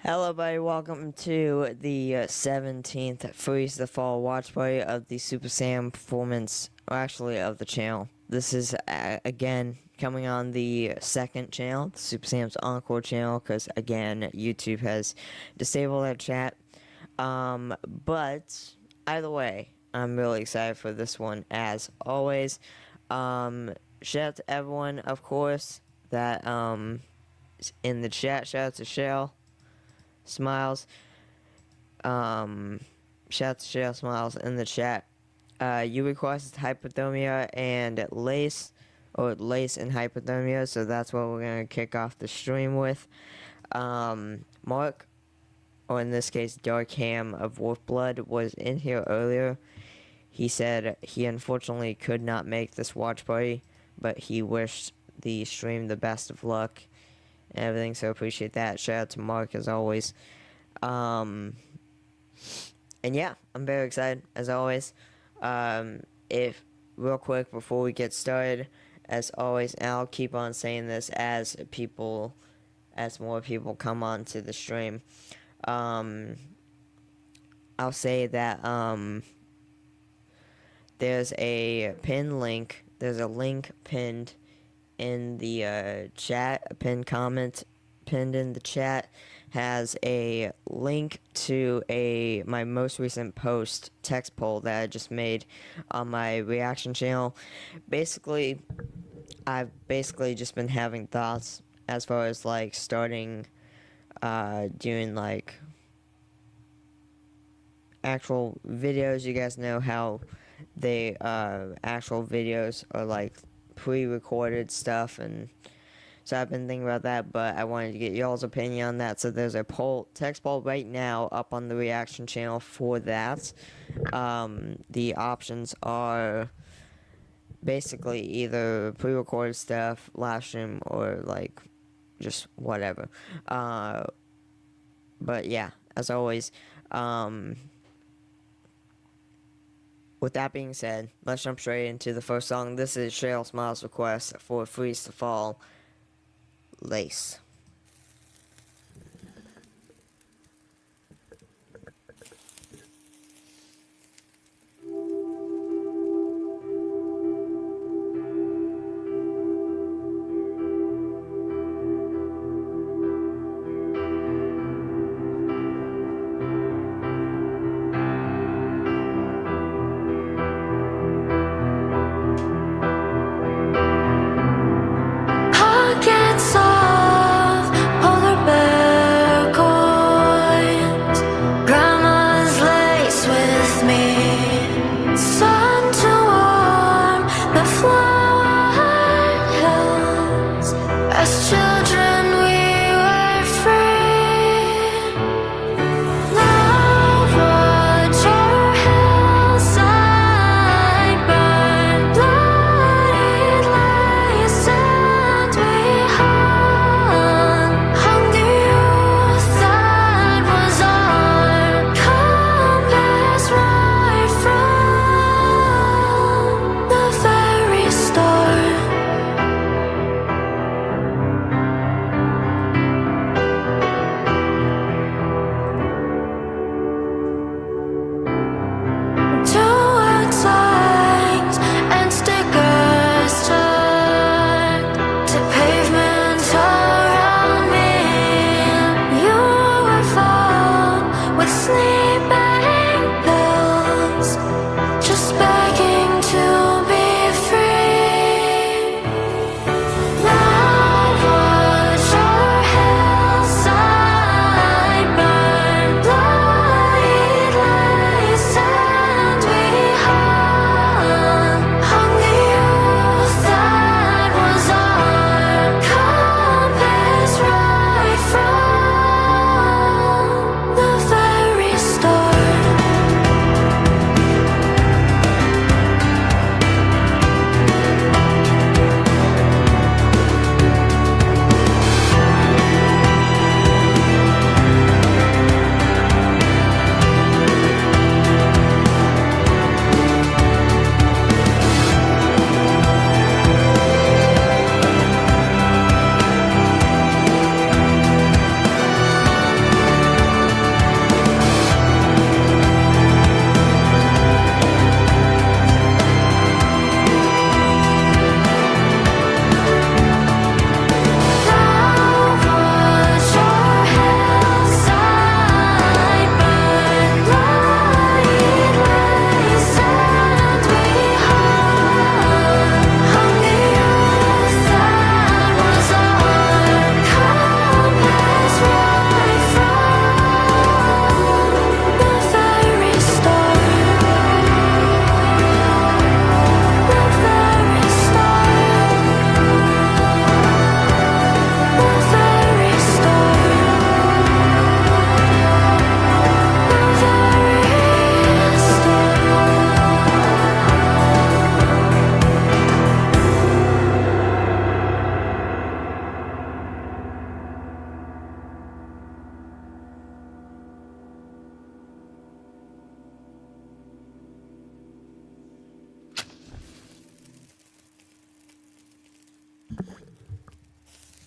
Hello, everybody. Welcome to the 17th Freeze the Fall watch party of the Super Sam performance, or actually of the channel. This is, again, coming on the second channel, the Super Sam's Encore channel, because, again, YouTube has disabled our chat. But, either way, I'm really excited for this one, as always. Shout out to everyone, of course, that, is in the chat. Shout out to Shell. Smiles. Shout out to Shell Smiles in the chat. You requested hypothermia and lace, or lace and hypothermia, so that's what we're gonna kick off the stream with. Mark, or in this case Dark Ham of Wolfblood, was in here earlier. He said he unfortunately could not make this watch party, but he wished the stream the best of luck and everything, so appreciate that. Shout out to Mark as always. And yeah, I'm very excited as always. If real quick before we get started, as always, and I'll keep on saying this as more people come on to the stream, I'll say that there's a link pinned in the chat, a pinned comment pinned in the chat has a link to my most recent post text poll that I just made on my reaction channel. Basically, I've just been having thoughts as far as like starting doing like actual videos. You guys know how they actual videos are like pre-recorded stuff, and so I've been thinking about that, but I wanted to get y'all's opinion on that. So there's a text poll right now up on the reaction channel for that. The options are basically either pre-recorded stuff, live stream, or like just whatever. But yeah, as always, with that being said, let's jump straight into the first song. This is Cheryl Smiles' request for Freeze to Fall, Lace. Heart gets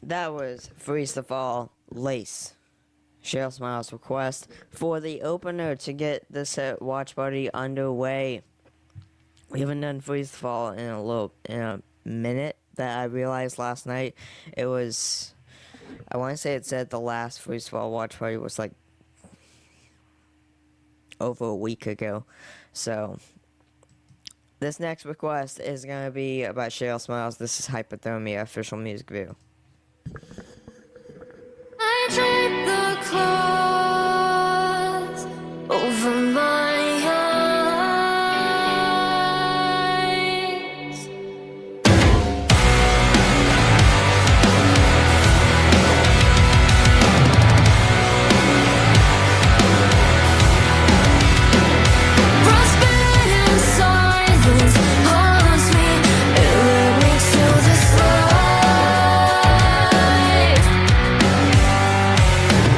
That was Freeze the Fall, Lace. Cheryl Smiles' request for the opener to get this watch party underway. We haven't done Freeze the Fall in a minute. That I realized last night. It was, I want to say it said the last Freeze the Fall watch party was like over a week ago. So this next request is gonna be about Cheryl Smiles. This is Hypothermia official music video. I drape the cloth over my eyes. Frostbite and silence haunts me. It led me to this life.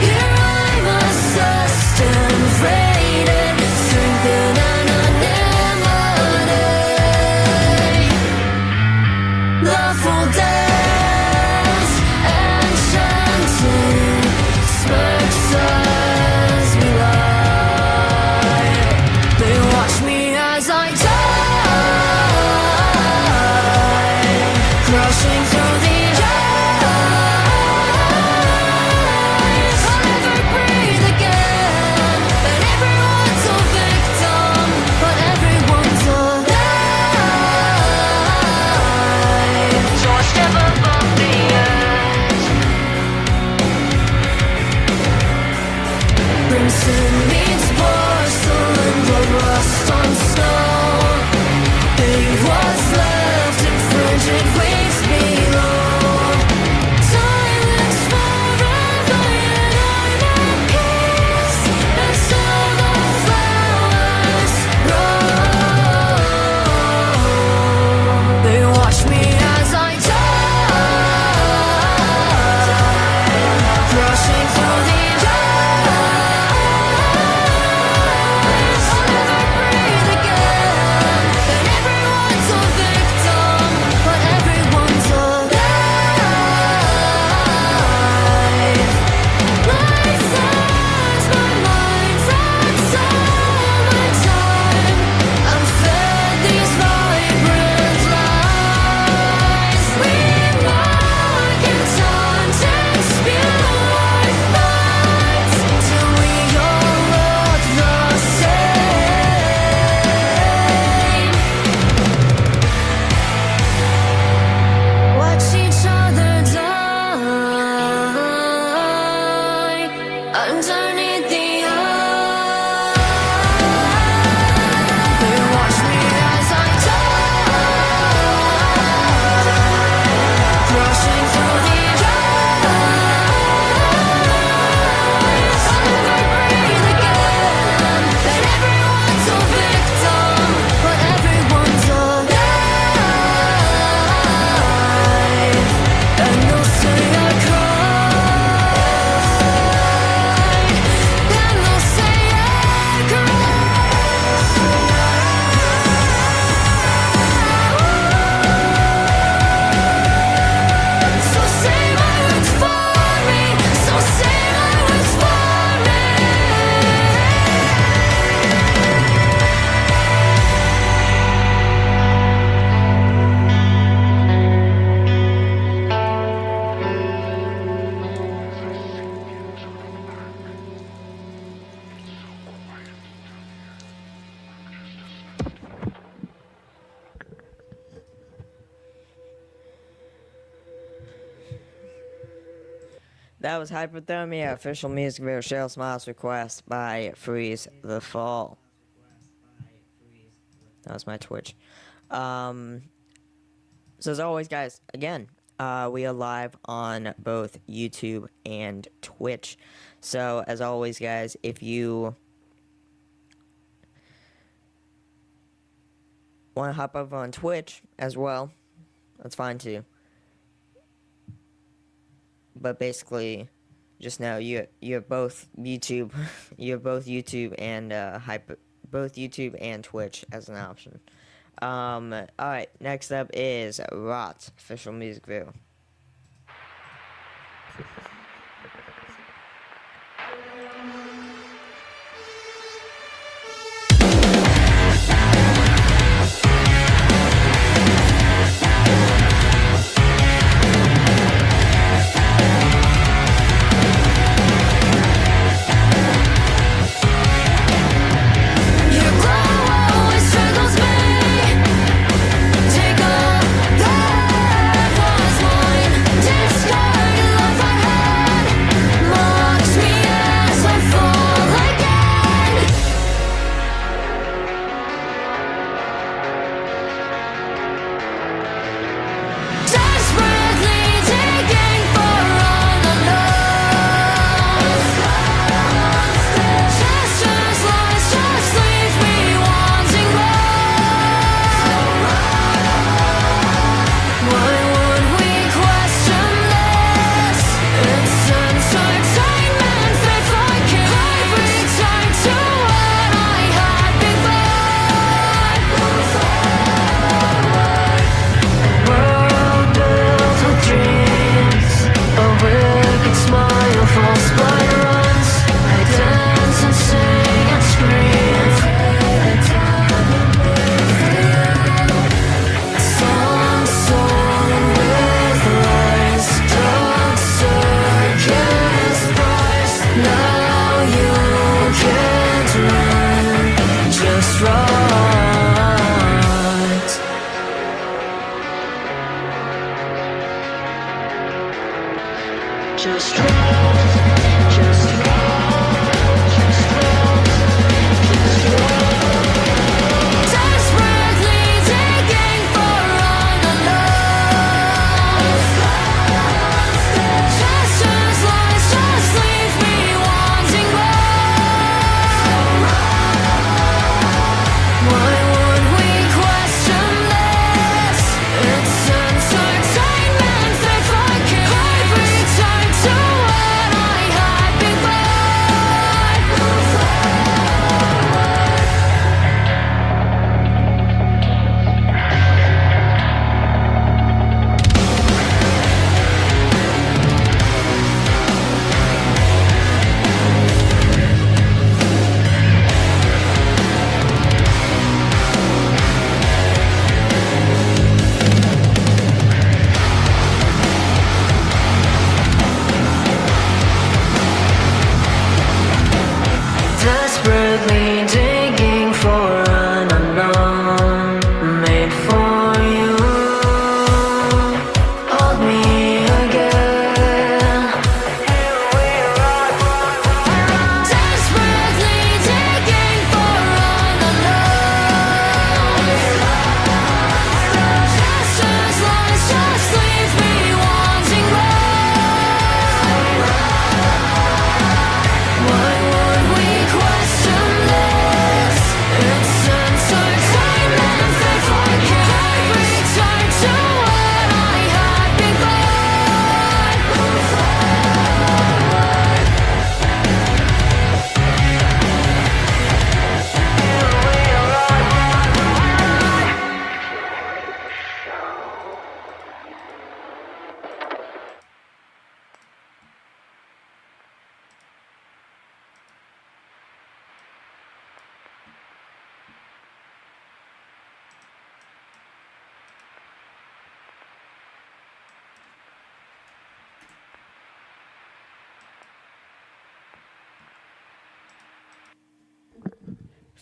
Here I'm assessed and rated, strengthened and unlimited. Lawful dance, enchanted, smirks as we lie. They watch me as I die, crashing through the eyes. I'll never breathe again, and everyone's a victim, but everyone's alive. So I step above the edge. Crimson meets porcelain, blood rust on snow. Ain't what's left in frigid waves below. Silence forever, yet I'm at peace. And so the flowers grow. They watch me as I die, crashing through the eyes. I'll never breathe again, and everyone's a victim, but everyone's alive. Life flies, my mind's outside my time. I'm fed these vibrant lies. We mark in times and spew our thoughts till we all look the same. Watch each other die underneath the eye. They watch me as I die, crashing through the eyes. I'll never breathe again, and everyone's a victim, but everyone's alive. And they'll say I cried, and they'll say I cried. So say my words for me, so say my words for me. That was Hypothermia official music video. Cheryl Smiles' request by Freeze the Fall. That was my Twitch. So as always, guys, again, we are live on both YouTube and Twitch. So as always, guys, if you want to hop over on Twitch as well, that's fine too. But basically, just know you're both YouTube, you're both YouTube and both YouTube and Twitch as an option. Alright, next up is Rot official music video.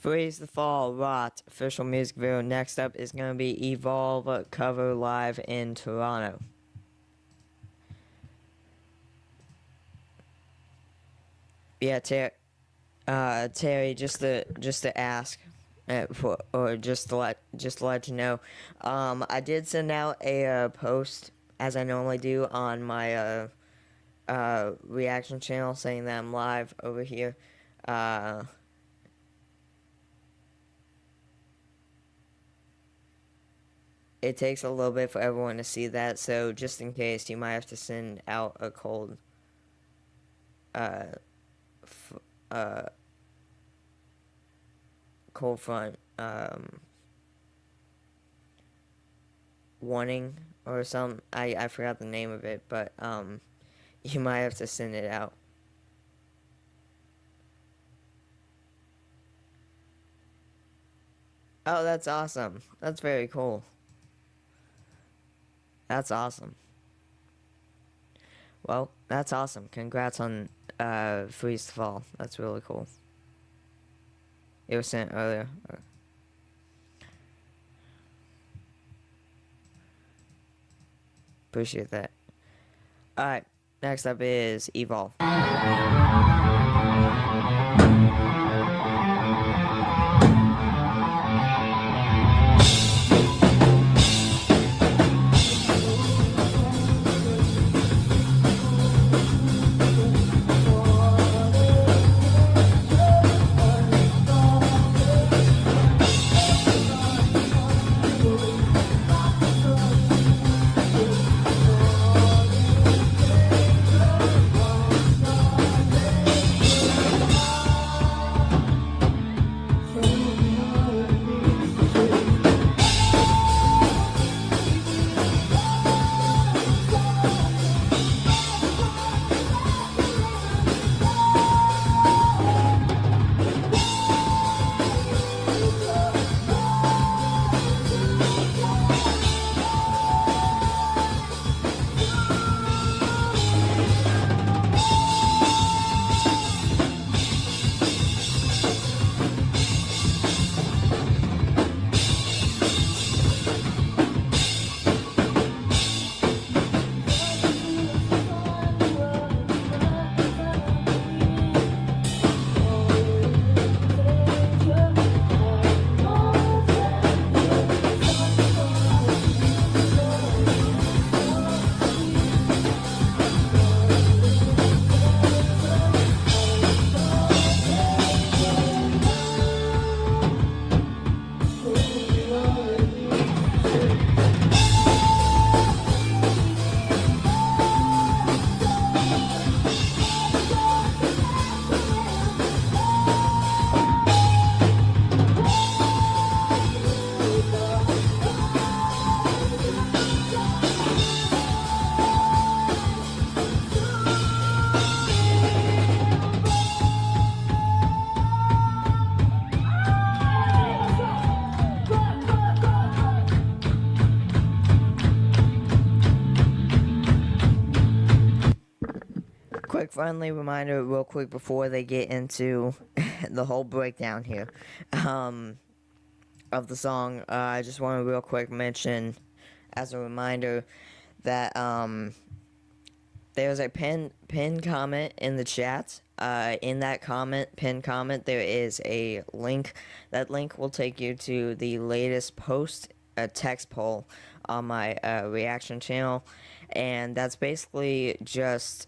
Freeze the Fall, Rot, official music video. Next up is going to be Evolve cover live in Toronto. Yeah, Terry, just to ask, or just to let you know, I did send out a post as I normally do on my reaction channel saying that I'm live over here. It takes a little bit for everyone to see that, so just in case, you might have to send out a cold cold front warning or something. I forgot the name of it, but you might have to send it out. Oh, that's awesome. That's very cool. That's awesome. Well, that's awesome. Congrats on Freeze the Fall. That's really cool. It was sent earlier. Appreciate that. Alright, next up is Evolve. Quick friendly reminder real quick before they get into the whole breakdown here of the song. I just want to real quick mention as a reminder that there's a pin comment in the chat. In that pinned comment, there is a link. That link will take you to the latest post, a text poll on my reaction channel, and that's basically just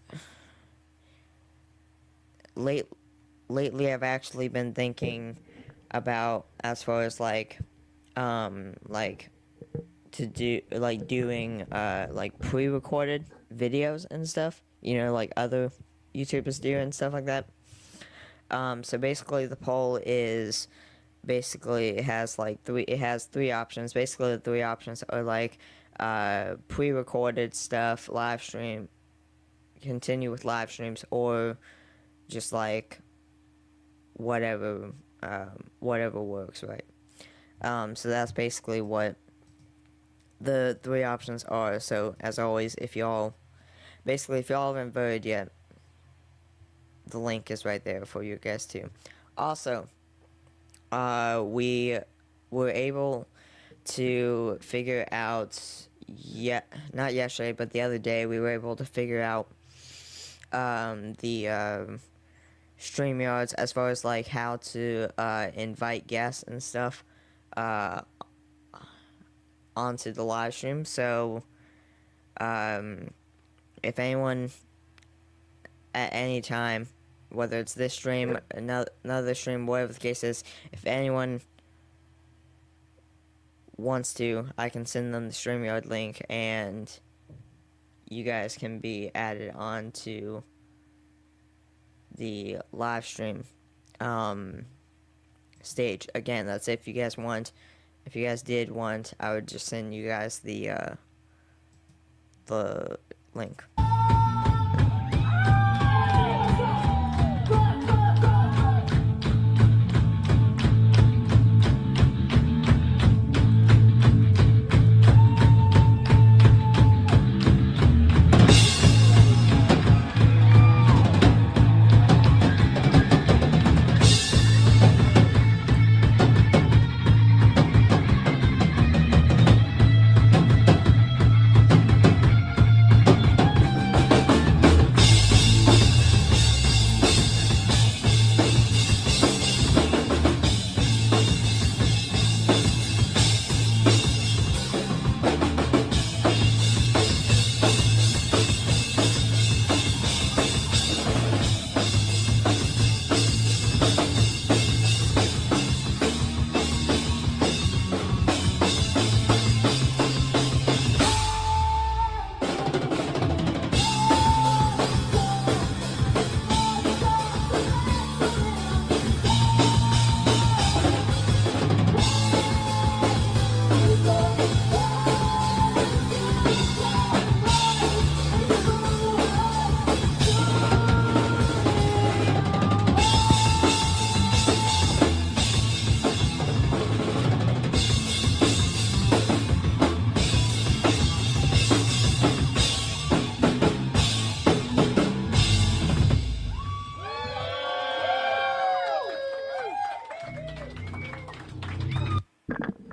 lately I've actually been thinking about as far as like to do like doing like pre-recorded videos and stuff, you know, like other YouTubers do and stuff like that. So basically the poll is it has three options. Basically the three options are like pre-recorded stuff, live stream, continue with live streams, or just like whatever works, right? So that's basically what the three options are. So as always, if y'all haven't voted yet, the link is right there for you guys too. Also, we were able to figure out, not yesterday, but the other day, we were able to figure out the StreamYards as far as like how to invite guests and stuff uh, onto the live stream. So if anyone at any time, whether it's this stream, another stream, whatever the case is, if anyone wants to, I can send them the StreamYard link and you guys can be added on to the live stream stage. Again, that's if you guys want. If you guys did want, I would just send you guys the link.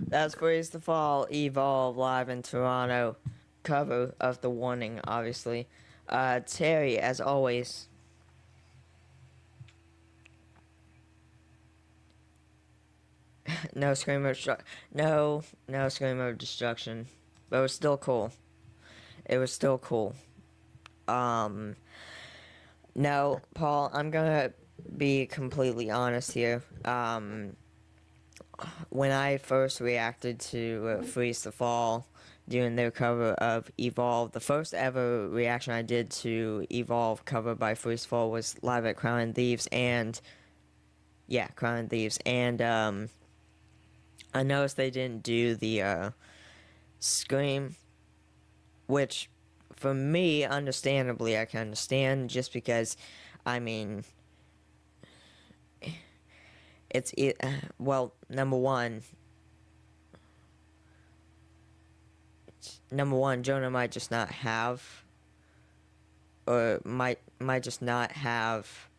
That's Freeze the Fall Evolve live in Toronto. Cover of The Warning, obviously. Terry, as always. No scream of no scream of destruction. But it was still cool. It was still cool. No, Paul, I'm gonna be completely honest here. When I first reacted to Freeze the Fall doing their cover of Evolve, the first ever reaction I did to Evolve cover by Freeze the Fall was live at Crown and Thieves, and Crown and Thieves, and I noticed they didn't do the scream, which for me, understandably, I can understand, just because, I mean, well, number one, Jonah might just not have, or might just not have,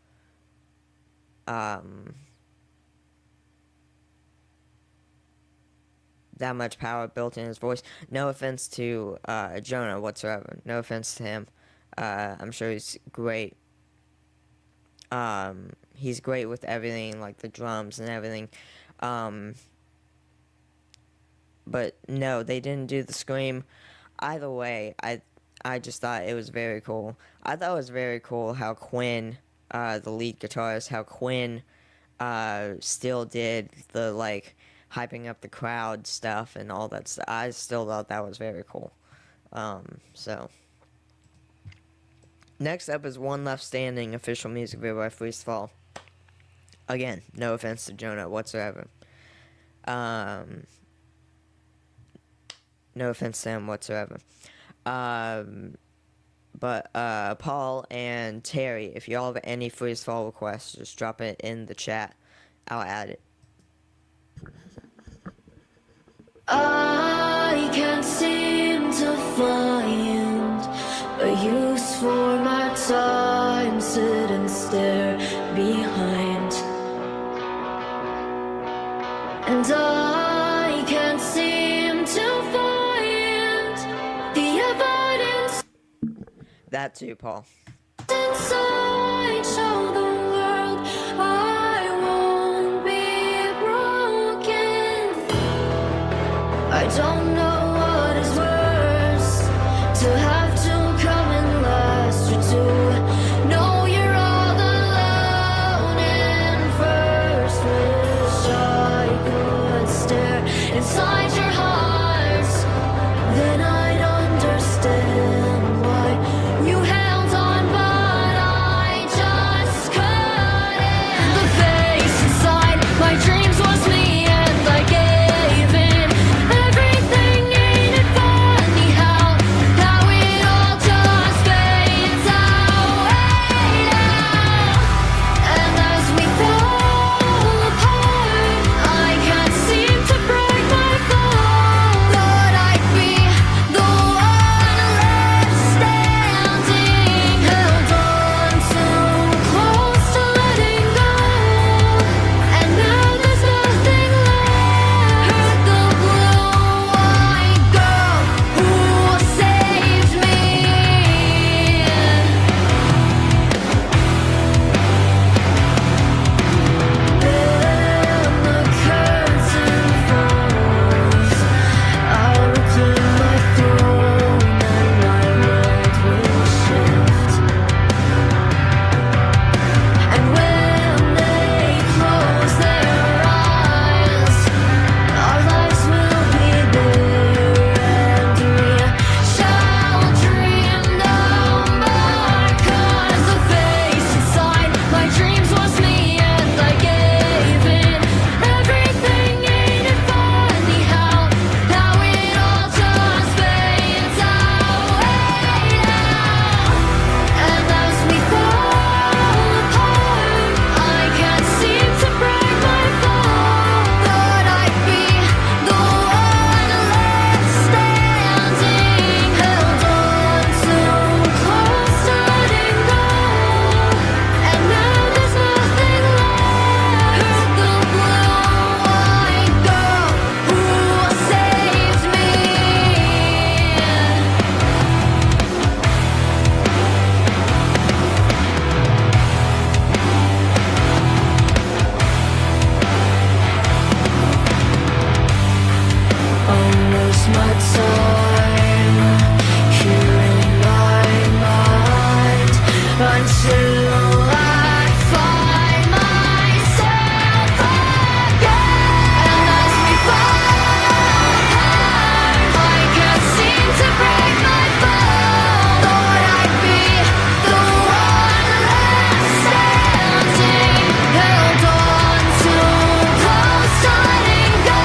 that much power built in his voice. No offense to Jonah whatsoever. No offense to him. I'm sure he's great. He's great with everything, like the drums and everything. But no, they didn't do the scream. Either way, I just thought it was very cool. I thought it was very cool how Quinn, the lead guitarist, how Quinn still did the, like, hyping up the crowd stuff and all that stuff. I still thought that was very cool. So... Next up is One Left Standing, official music video by Freeze the Fall. Again, no offense to Jonah whatsoever. No offense to him whatsoever. But Paul and Terry, if y'all have any Freeze the Fall requests, just drop it in the chat. I'll add it. I can't seem to find a use for my time. Sit and stare behind. And I can't seem to find the evidence That too, Paul. inside. Show the world I won't be broken. I don't know what is worse, to have to come in last, or to know you're all alone in first. Wish I could stare inside your heart, then I'd understand why you held on, but I just couldn't. The face inside my dreams was me, and I gave in everything. Ain't it funny how it all just fades away now? And as we fall apart, I can't seem to break my fall. Thought I'd be the one left standing, held on too close to letting go. And now there's nothing left. Hurt the blue-eyed girl who saved me. Then the curtain falls. I'll reclaim my throne, and my world will shift. And when they close their eyes, our lives will be there, and we shall dream no more. 'Cause the face inside my dreams was me, and I gave in everything. Ain't it funny how it all just fades away now? And as we fall apart, I can't seem to break my fall. Thought I'd be the one left standing, held on too close to letting go. And now there's nothing left. Hurt the blue-eyed girl who saved me. I'll waste my time here in my mind until I find myself again. And as we fall apart, I can't seem to break my fall. Thought I'd be the one left standing, held on too close to letting go.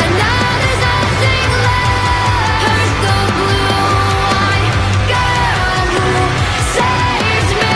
And now there's nothing left. Hurt the blue-eyed girl who saved me.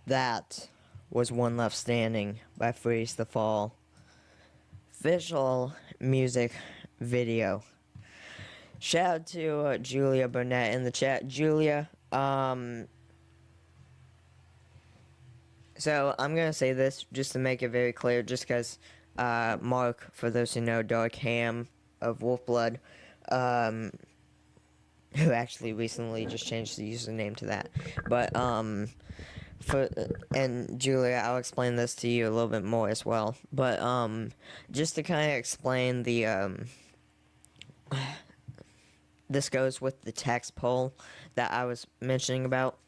That was One Left Standing by Freeze the Fall. Visual music video. Shout out to Julia Burnett in the chat. Julia, so I'm going to say this just to make it very clear, just because Mark, for those who know, Dark Ham of Wolfblood, who actually recently just changed the username to that. But, and Julia, I'll explain this to you a little bit more as well. But, just to kind of explain the, this goes with the text poll that I was mentioning about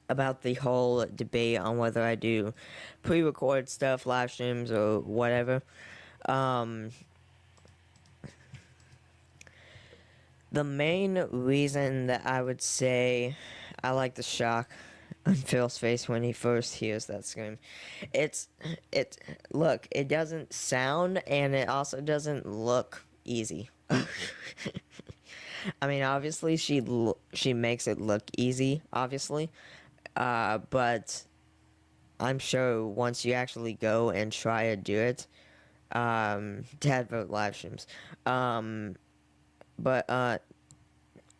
the whole debate on whether I do pre-record stuff, live streams, or whatever. The main reason that I would say I like the shock on Phil's face when he first hears that scream, look, it doesn't sound, and it also doesn't look easy. I mean, obviously she makes it look easy, obviously, but I'm sure once you actually go and try to do it, Dad vote live streams. But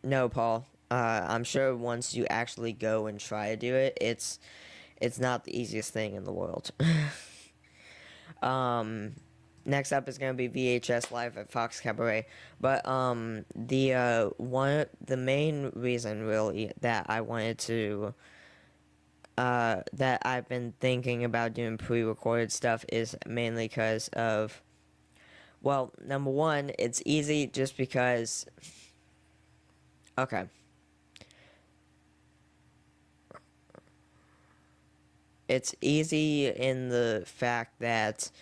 no, Paul. I'm sure once you actually go and try to do it, it's not the easiest thing in the world. Next up is gonna be VHS Live at Fox Cabaret. But the main reason really that I wanted to that I've been thinking about doing pre-recorded stuff is mainly because of, well, number one, it's easy just because, okay. It's easy in the fact that,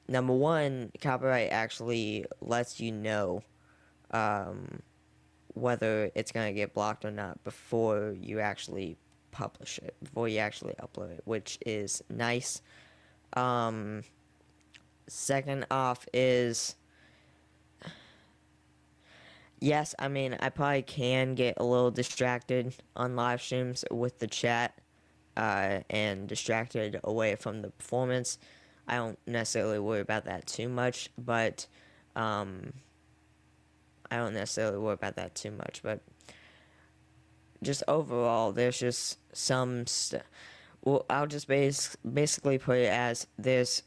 number one, copyright actually lets you know whether it's going to get blocked or not before you actually publish it, before you actually upload it, which is nice. Second off is, yes, I mean, I probably can get a little distracted on live streams with the chat, and distracted away from the performance. I don't necessarily worry about that too much, but, just overall, there's just some well, I'll just basically put it as there's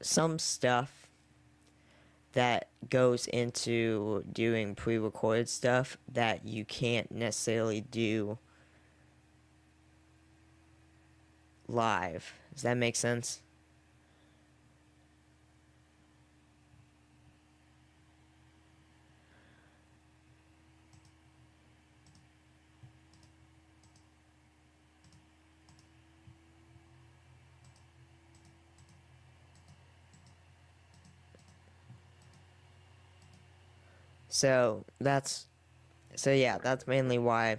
some stuff that goes into doing pre-recorded stuff that you can't necessarily do live. Does that make sense? So that's mainly why.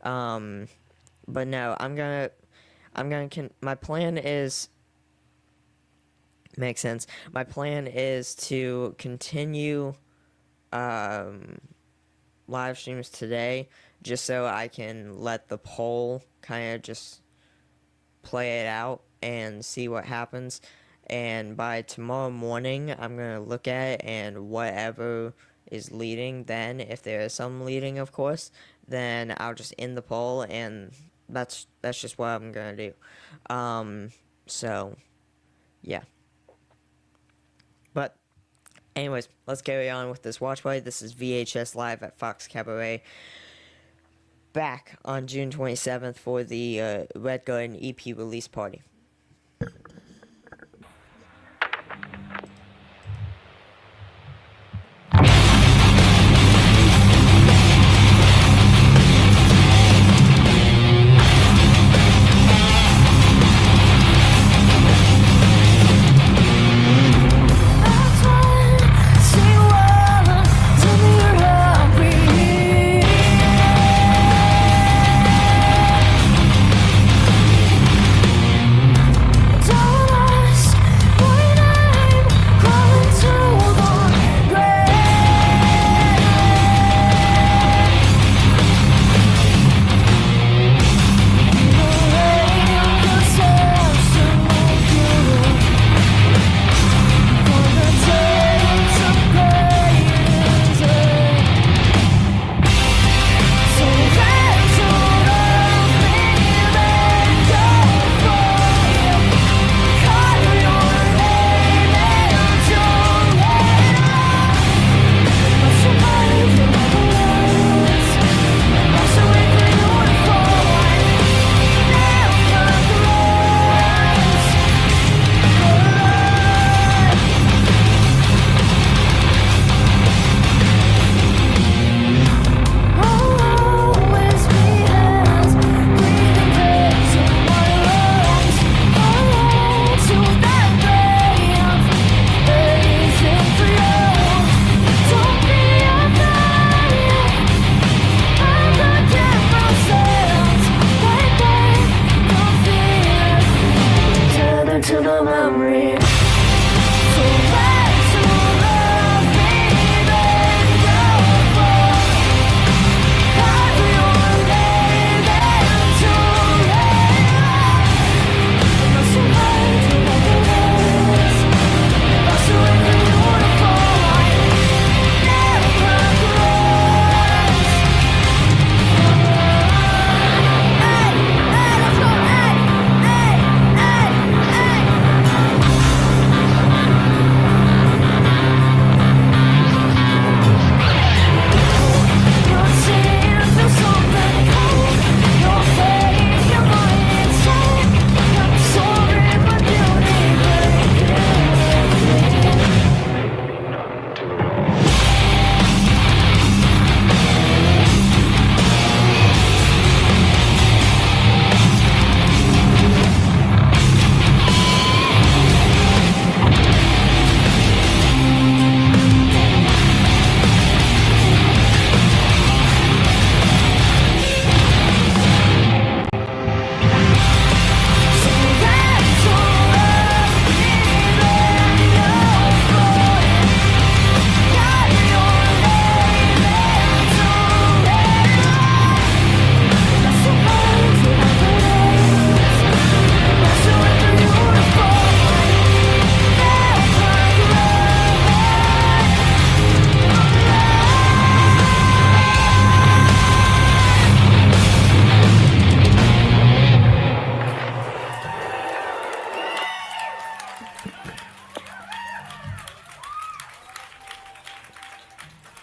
But no, my plan is, makes sense. My plan is to continue live streams today, just so I can let the poll kind of just play it out and see what happens. And by tomorrow morning, I'm gonna look at it, and whatever is leading, then if there is some leading, of course, then I'll just end the poll, and that's just what I'm gonna do. So yeah. But anyways, let's carry on with this watch party. This is VHS Live at Fox Cabaret, back on June 27th for the Red Garden EP release party.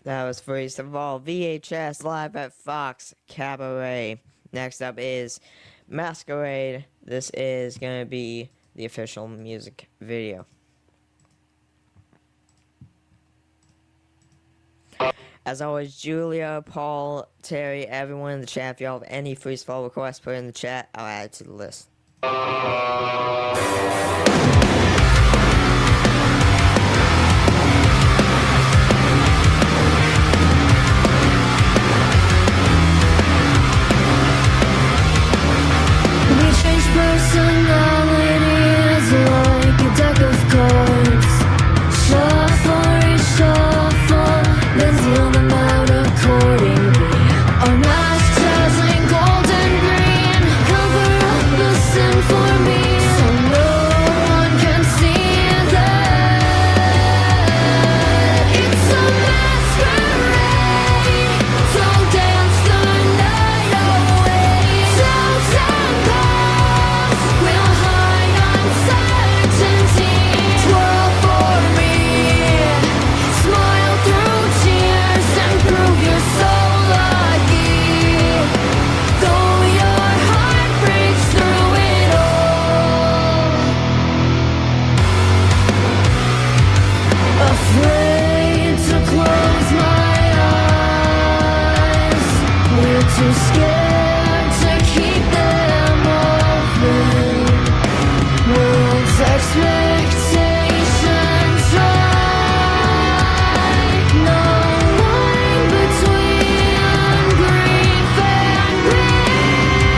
That was first of all VHS live at Fox Cabaret. Next up is Masquerade. This is going to be the official music video. As always, Julia, Paul, Terry, everyone in the chat, if y'all have any freestyle requests, put it in the chat. I'll add it to the list. We change personalities like a deck of cards. Shuffle, reshuffle, then deal them out accordingly. Our mask dazzling golden green, cover up the sin for me, so no one can see that. It's a masquerade, so dance the night away. We'll hide uncertainty. Twirl for me, smile through tears and prove you're so lucky. Though your heart breaks through it all. Afraid to close my eyes. We're too scared to keep them open. World's expectations high. No line between grief and greed.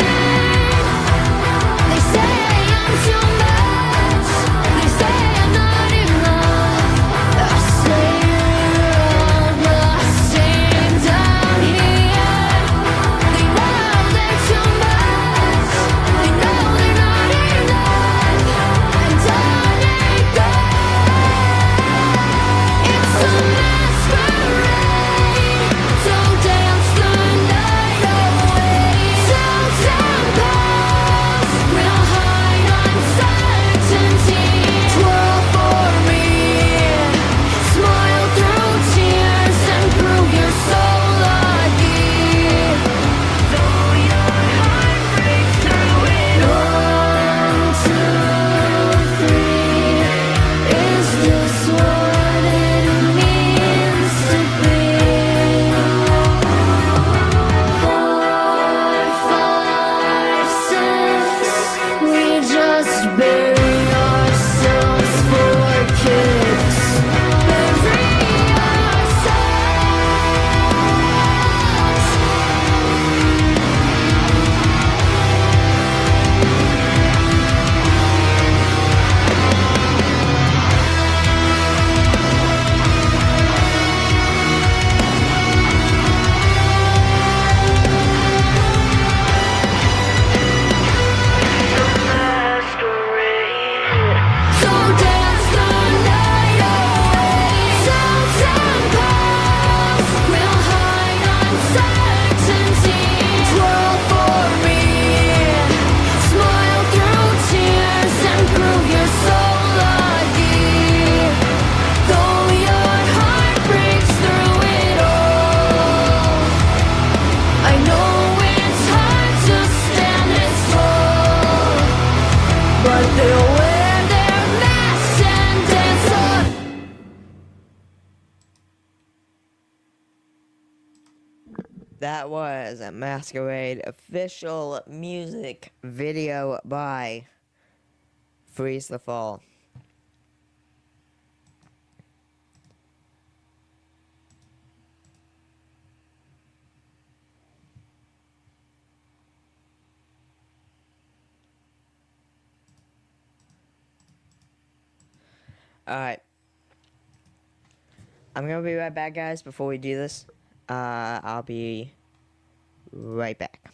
They say I'm too much. They say I'm not enough. I say we're all the same down here. They know they're too much. They know they're not enough. And on it goes. It's a masquerade. So dance the night away. Till time goes, we'll hide uncertainty. Twirl for me, smile through tears and prove you're so lucky. Though your heart breaks through it. 1, 2, 3. Is this what it means to be? 4, 5, 6. We just bury ourselves for kicks. Bury ourselves. So dance the night away. Till time goes, we'll hide uncertainty. Twirl for me, smile through tears and prove you're so lucky. Though your heart breaks through it all. I know it's hard to stand this tall, but they'll wear their masks and dance on. That was a Masquerade official music video by Freeze the Fall. Alright. I'm gonna be right back, guys. Before we do this, I'll be right back.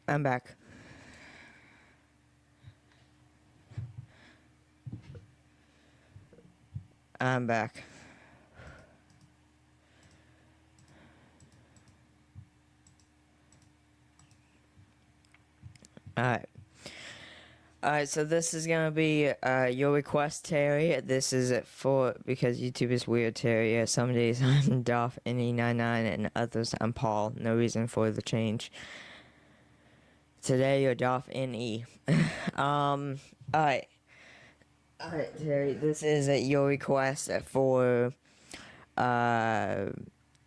I'm back. I'm back. Alright. Alright, so this is gonna be your request, Terry. This is because YouTube is weird, Terry. Some days I'm Dolph NE99 and others I'm Paul. No reason for the change. Today you're Dolph NE. Alright. Alright, Terry, this is your request for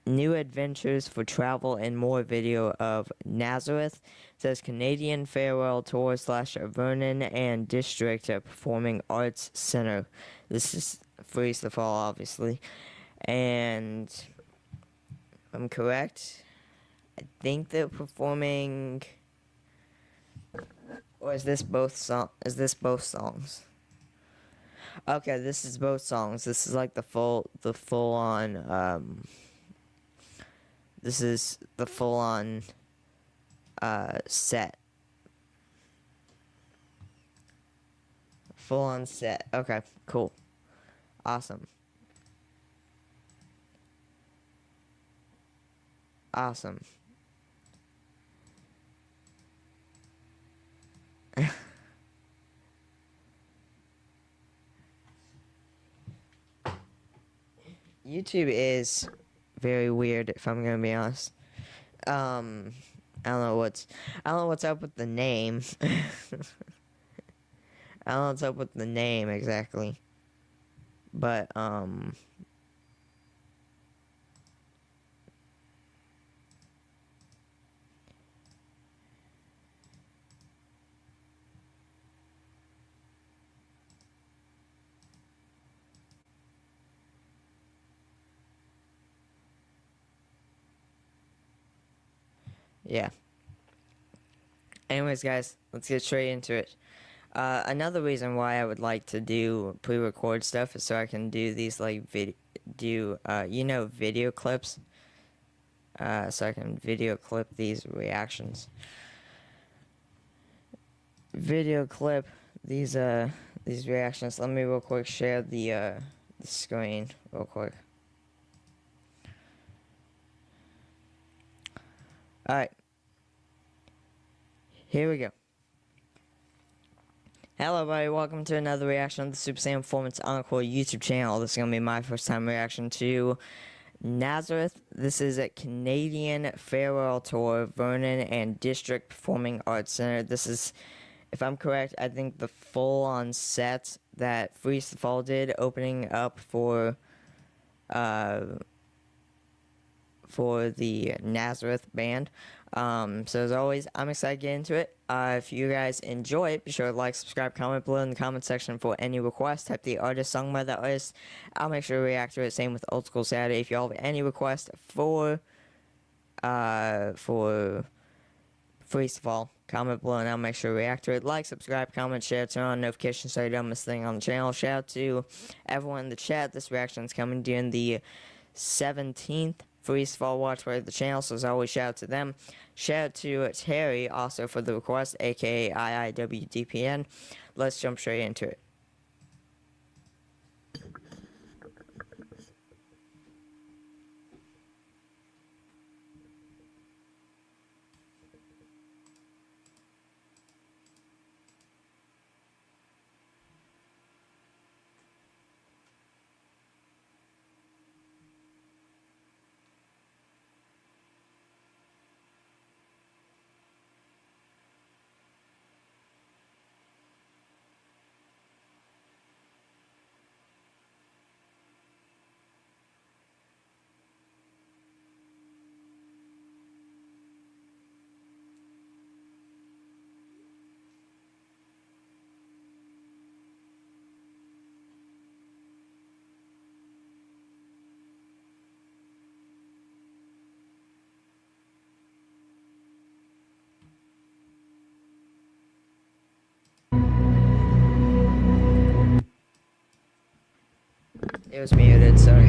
new adventures for travel and more video of Nazareth. It says Canadian Farewell Tour / Vernon and District Performing Arts Center. This is Freeze the Fall, obviously. And if I'm correct, I think they're performing, or is this both songs? Okay, this is both songs. This is like the full on this is the full on set. Full on set. Okay, cool. Awesome. Awesome. YouTube is very weird, if I'm gonna be honest. I don't know what's up with the name. I don't know what's up with the name exactly. But yeah. Anyways, guys, let's get straight into it. Another reason why I would like to do pre-record stuff is so I can do these like video clips. So I can video clip these reactions. Video clip these reactions. Let me real quick share the screen real quick. Alright. Here we go. Hello everybody, welcome to another reaction on the Super Saiyan Performance Encore YouTube channel. This is going to be my first time reaction to Nazareth. This is a Canadian Farewell Tour, Vernon and District Performing Arts Center. This is, if I'm correct, I think the full-on set that Freeze the Fall did, opening up for the Nazareth band. So as always, I'm excited to get into it. If you guys enjoy it, be sure to like, subscribe, comment below in the comment section for any requests. Type the artist, song by the artist. I'll make sure to react to it. Same with Old School Saturday. If you all have any requests for Freeze the Fall, comment below and I'll make sure to react to it. Like, subscribe, comment, share, turn on notifications so you don't miss a thing on the channel. Shout out to everyone in the chat. This reaction is coming during the 17th Freeze the Fall watch party of the channel, so as always, shout out to them. Shout out to Terry also for the request, aka IIWDPN. Let's jump straight into it. It was muted, sorry.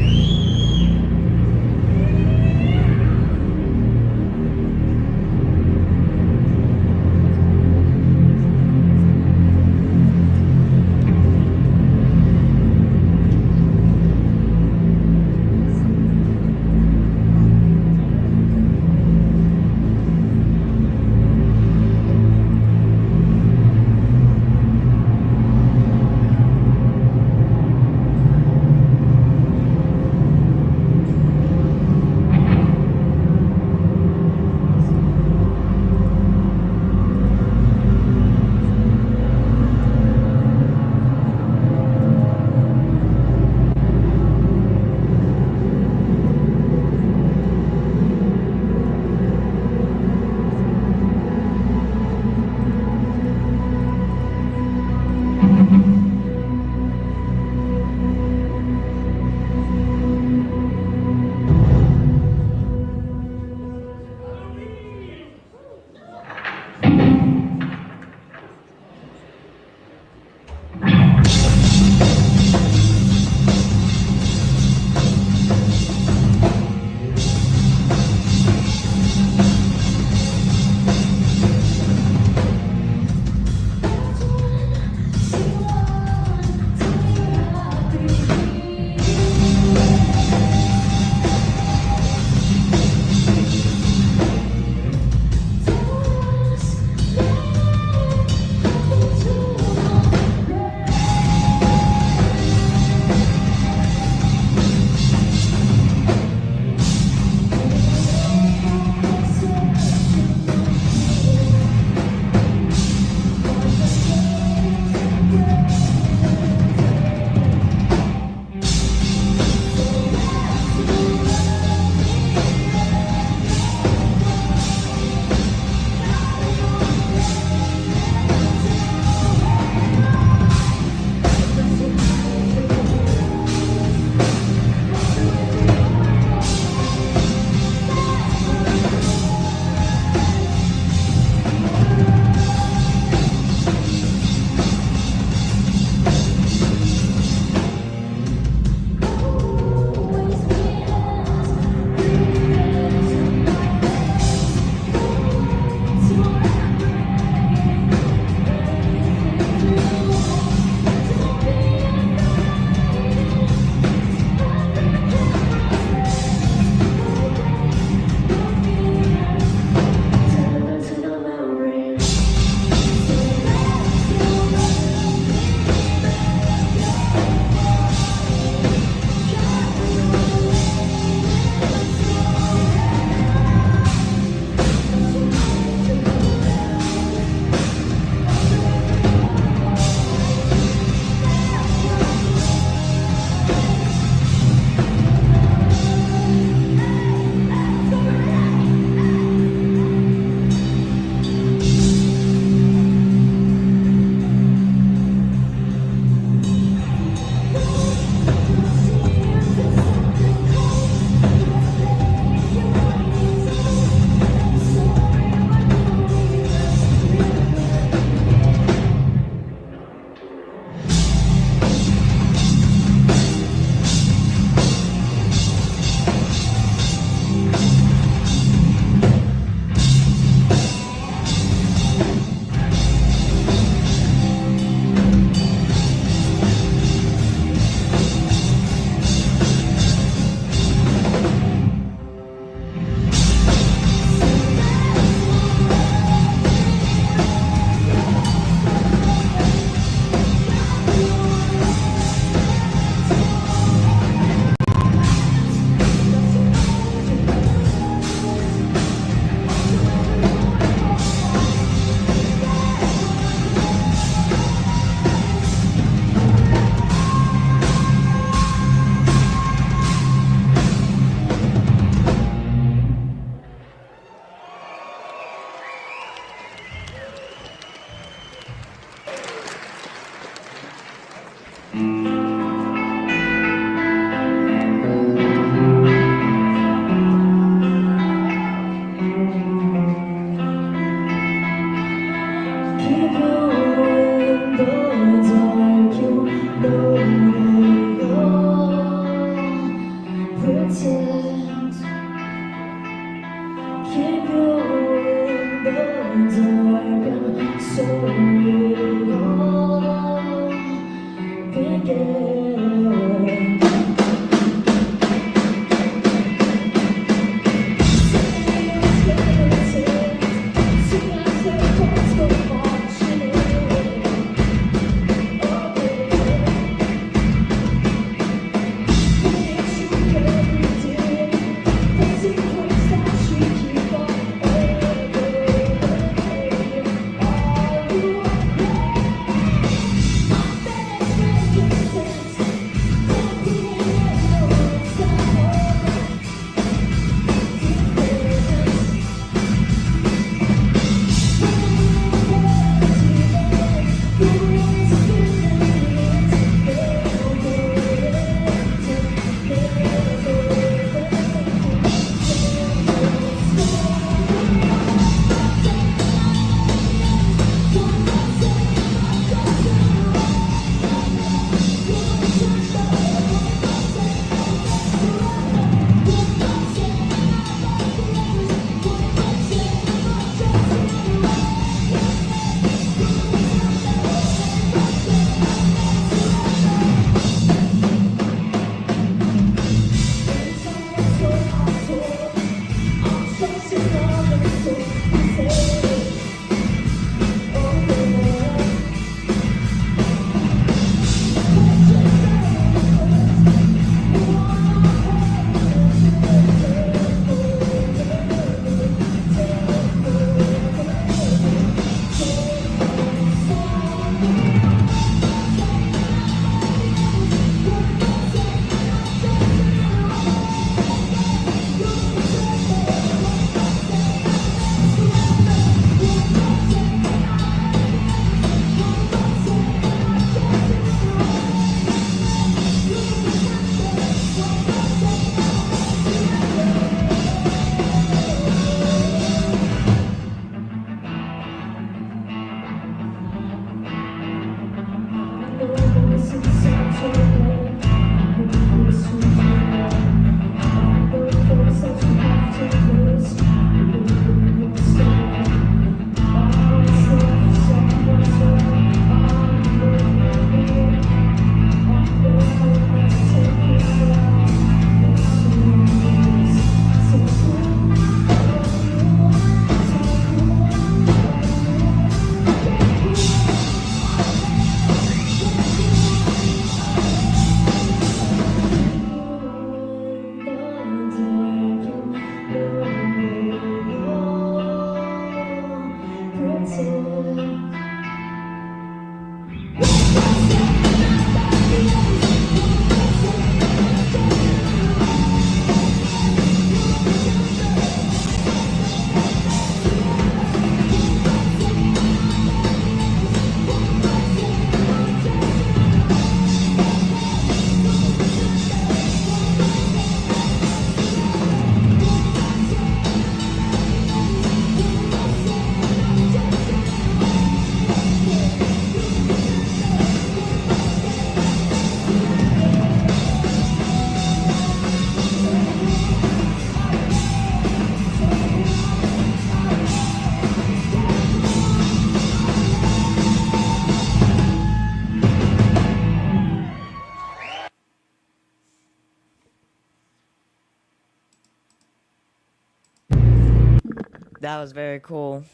That was very cool.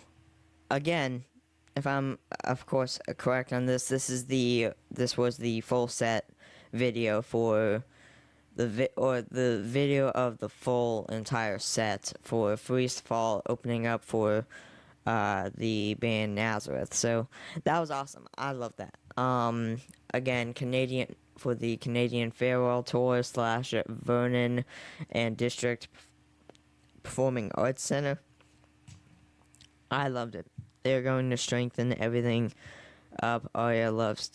Again, if I'm of course correct on this, this was the full set video for the video of the full entire set for Freeze Fall opening up for the band Nazareth. So that was awesome. I love that. Again, Canadian for the Canadian Farewell Tour / Vernon and District Performing Arts Center. I loved it. They're going to strengthen everything up. Arya loves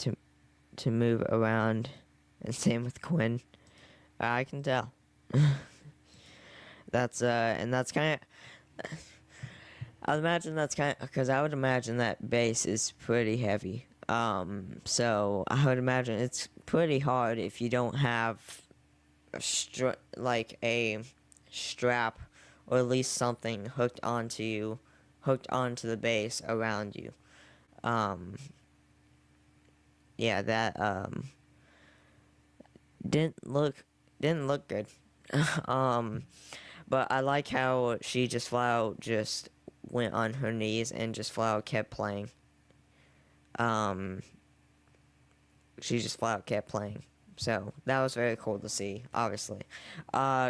to move around, and same with Quinn. I can tell. And that's kind of. I imagine that's kind of because I would imagine that bass is pretty heavy. So I would imagine it's pretty hard if you don't have like a strap or at least something hooked onto the bass around you. Yeah, that didn't look good. But I like how she just flat out just went on her knees and just flat out kept playing. She just flat out kept playing. So that was very cool to see, obviously.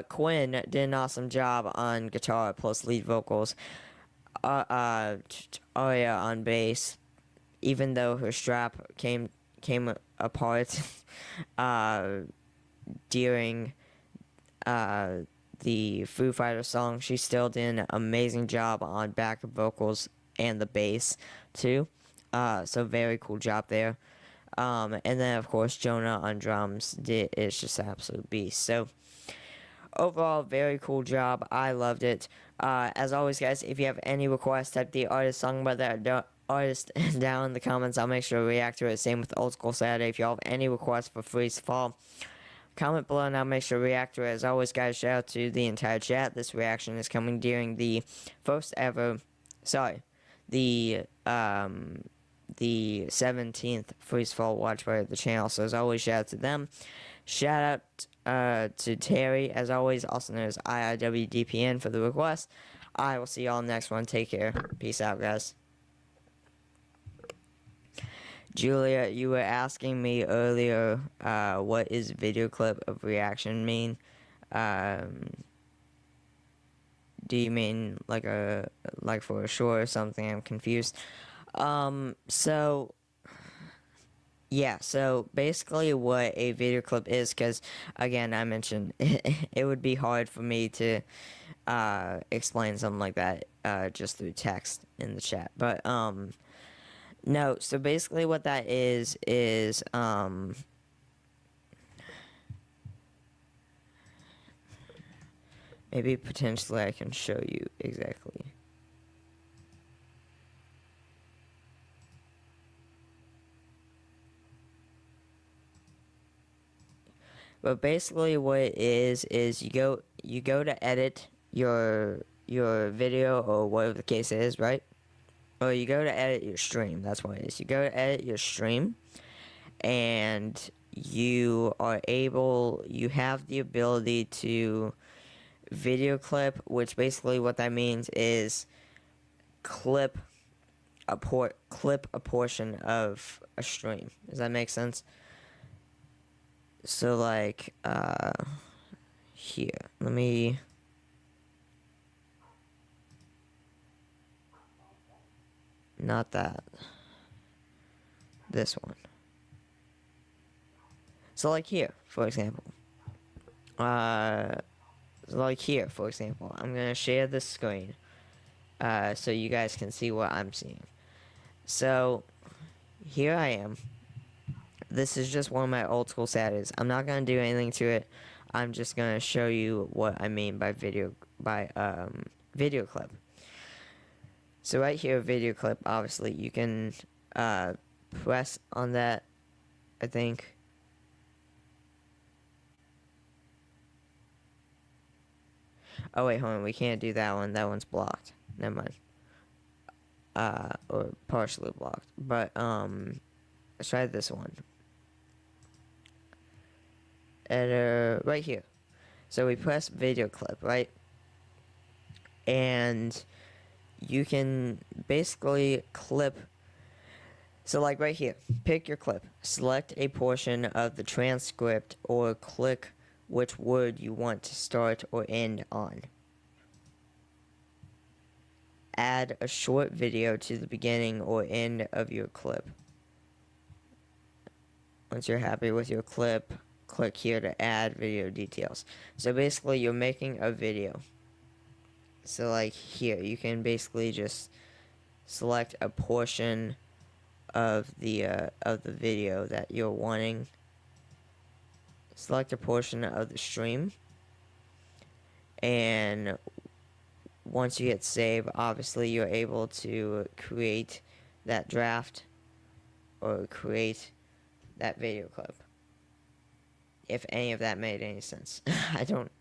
Quinn did an awesome job on guitar plus lead vocals. Aria on bass, even though her strap came apart during the Foo Fighters song, she still did an amazing job on backup vocals and the bass too. So very cool job there. And then of course Jonah on drums is just an absolute beast. So overall, very cool job. I loved it. As always, guys, if you have any requests, type the artist, song by the artist down in the comments. I'll make sure to react to it. Same with Old School Saturday. If y'all have any requests for Freeze Fall, comment below and I'll make sure to react to it. As always, guys, shout out to the entire chat. This reaction is coming during the the 17th Freeze Fall watch party of the channel. So as always, shout out to them. Shout out to Terry, as always, also known as IIWDPN, for the request. I will see y'all next one. Take care. Peace out, guys. Julia, you were asking me earlier, what is video clip of reaction mean? Do you mean like for a show or something? I'm confused. Yeah, so basically what a video clip is, because again, I mentioned it would be hard for me to explain something like that just through text in the chat. But no, so basically what that is maybe potentially I can show you exactly. But basically what it is you go to edit your video or whatever the case is, right? Or you go to edit your stream. That's what it is. You go to edit your stream and you have the ability to video clip, which basically what that means is clip a portion of a stream. Does that make sense? So like here, let me not that, this one. So like here, for example, I'm gonna share the screen so you guys can see what I'm seeing. So here I am. This is just one of my old school Saturdays. I'm not gonna do anything to it. I'm just gonna show you what I mean by video clip. So right here, video clip. Obviously, you can press on that. I think. Oh wait, hold on. We can't do that one. That one's blocked. Never mind. Or partially blocked. But let's try this one. Editor right here. So we press video clip, right? And you can basically clip. So like right here, pick your clip. Select a portion of the transcript or click which word you want to start or end on. Add a short video to the beginning or end of your clip. Once you're happy with your clip, click here to add video details. So basically you're making a video. So like here, you can basically just select a portion of the video that you're wanting. Select a portion of the stream, and once you hit save, obviously you're able to create that draft or create that video clip. If any of that made any sense. I don't.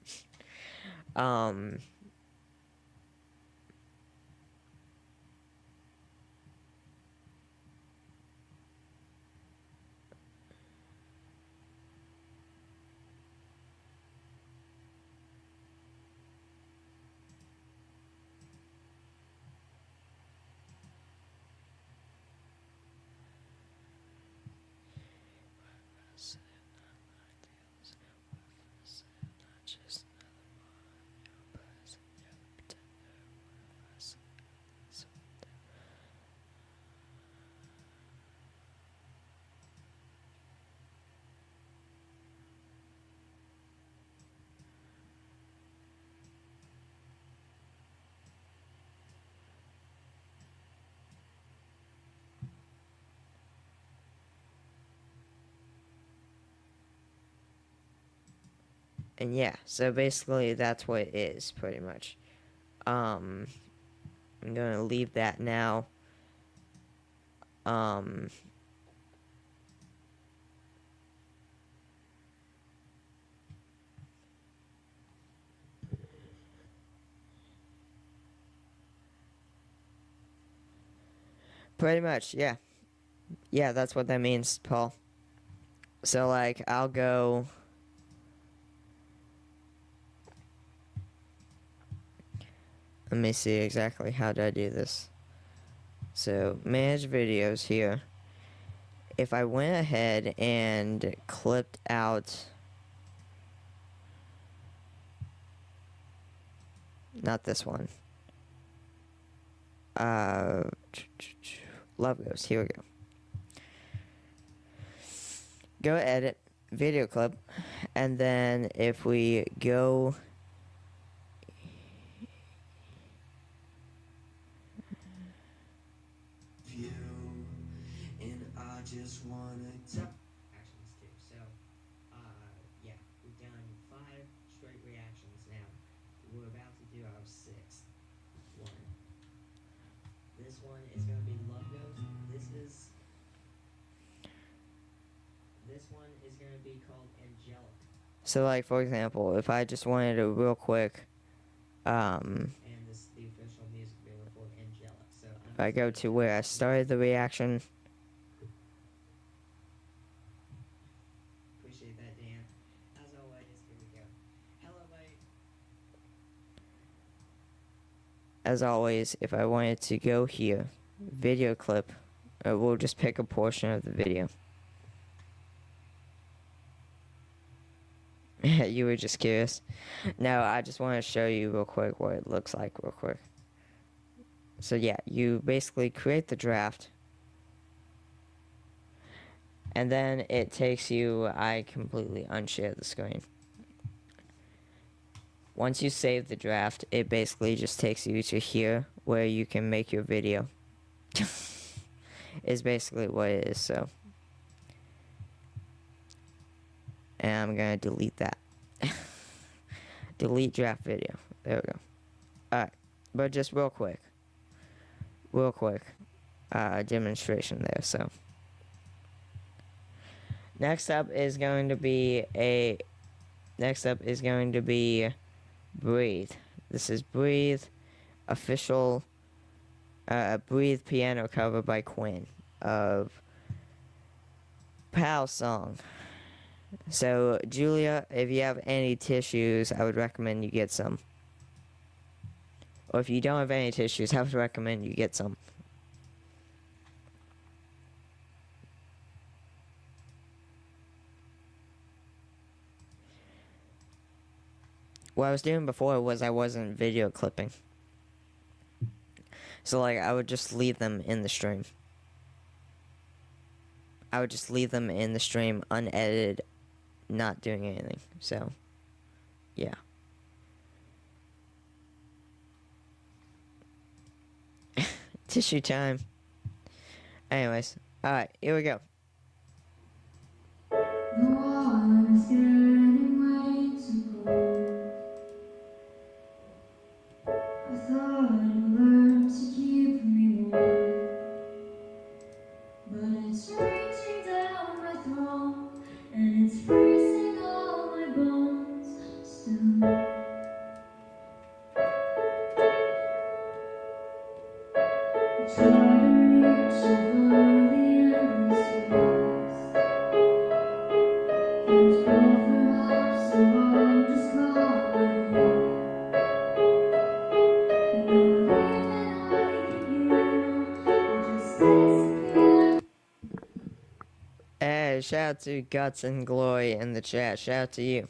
And yeah, so basically that's what it is, pretty much. I'm gonna leave that now. Pretty much, yeah. Yeah, that's what that means, Paul. So, like, I'll go... Let me see exactly how do I do this. So, manage videos here. If I went ahead and clipped out... Not this one. Logos, here we go. Go edit, video clip, and then if we go... Just wanna actions too. So, yeah, we've done 5 straight reactions now. We're about to do our 6th one. This one is gonna be Love Ghost. This one is gonna be called Angelic. So, like, for example, if I just wanted to real quick, and this is the official music video for Angelic. So, if I go to where I started the reaction... Appreciate that, Dan. As always, here we go. Hello, buddy. As always, if I wanted to go here, video clip, we'll just pick a portion of the video. You were just curious. No, I just want to show you real quick what it looks like real quick. So yeah, you basically create the draft. And then it takes you, I completely unshare the screen. Once you save the draft, it basically just takes you to here where you can make your video. Is basically what it is, so. And I'm gonna delete that. Delete draft video. There we go. Alright, but just real quick. Demonstration there, so. Next up is going to be Breathe. This is Breathe, official Breathe piano cover by Quinn of Pal Song. So, Julia, if you have any tissues, I would recommend you get some. Or if you don't have any tissues, I would recommend you get some. What I was doing before was I wasn't video clipping. So, like, I would just leave them in the stream. I would just leave them in the stream unedited, not doing anything. So, yeah. Tissue time. Anyways, Alright, here we go. The water's getting way too cold. I thought you learned to keep me warm, but it's reaching down my throat and it's freezing all my bones still. I try to reach over the endless space. There's no perhaps, so I'll just call it home. Hey, shout out to Guts and Glory in the chat. Shout out to you.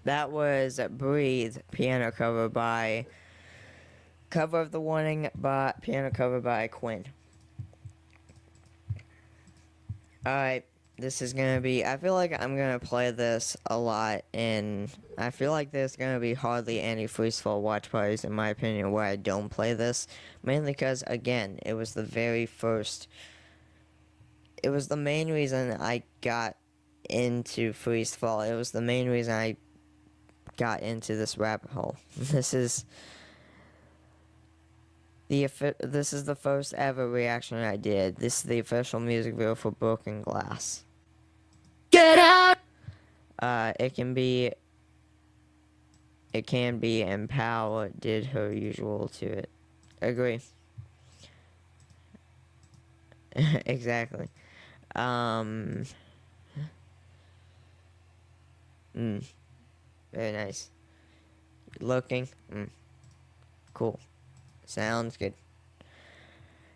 That was Breathe, piano cover of the Warning, by piano cover by Quinn. Alright, this is gonna be, I feel like I'm gonna play this a lot, and I feel like there's gonna be hardly any freestyle watch parties, in my opinion, where I don't play this, mainly because, again, it was the main reason I got into freestyle. It was the main reason I got into this rabbit hole. This is the first ever reaction I did. This is the official music video for Broken Glass. Get out! It can be, and Pow did her usual to it. Agree. Exactly. Very nice. Looking. Cool. Sounds good.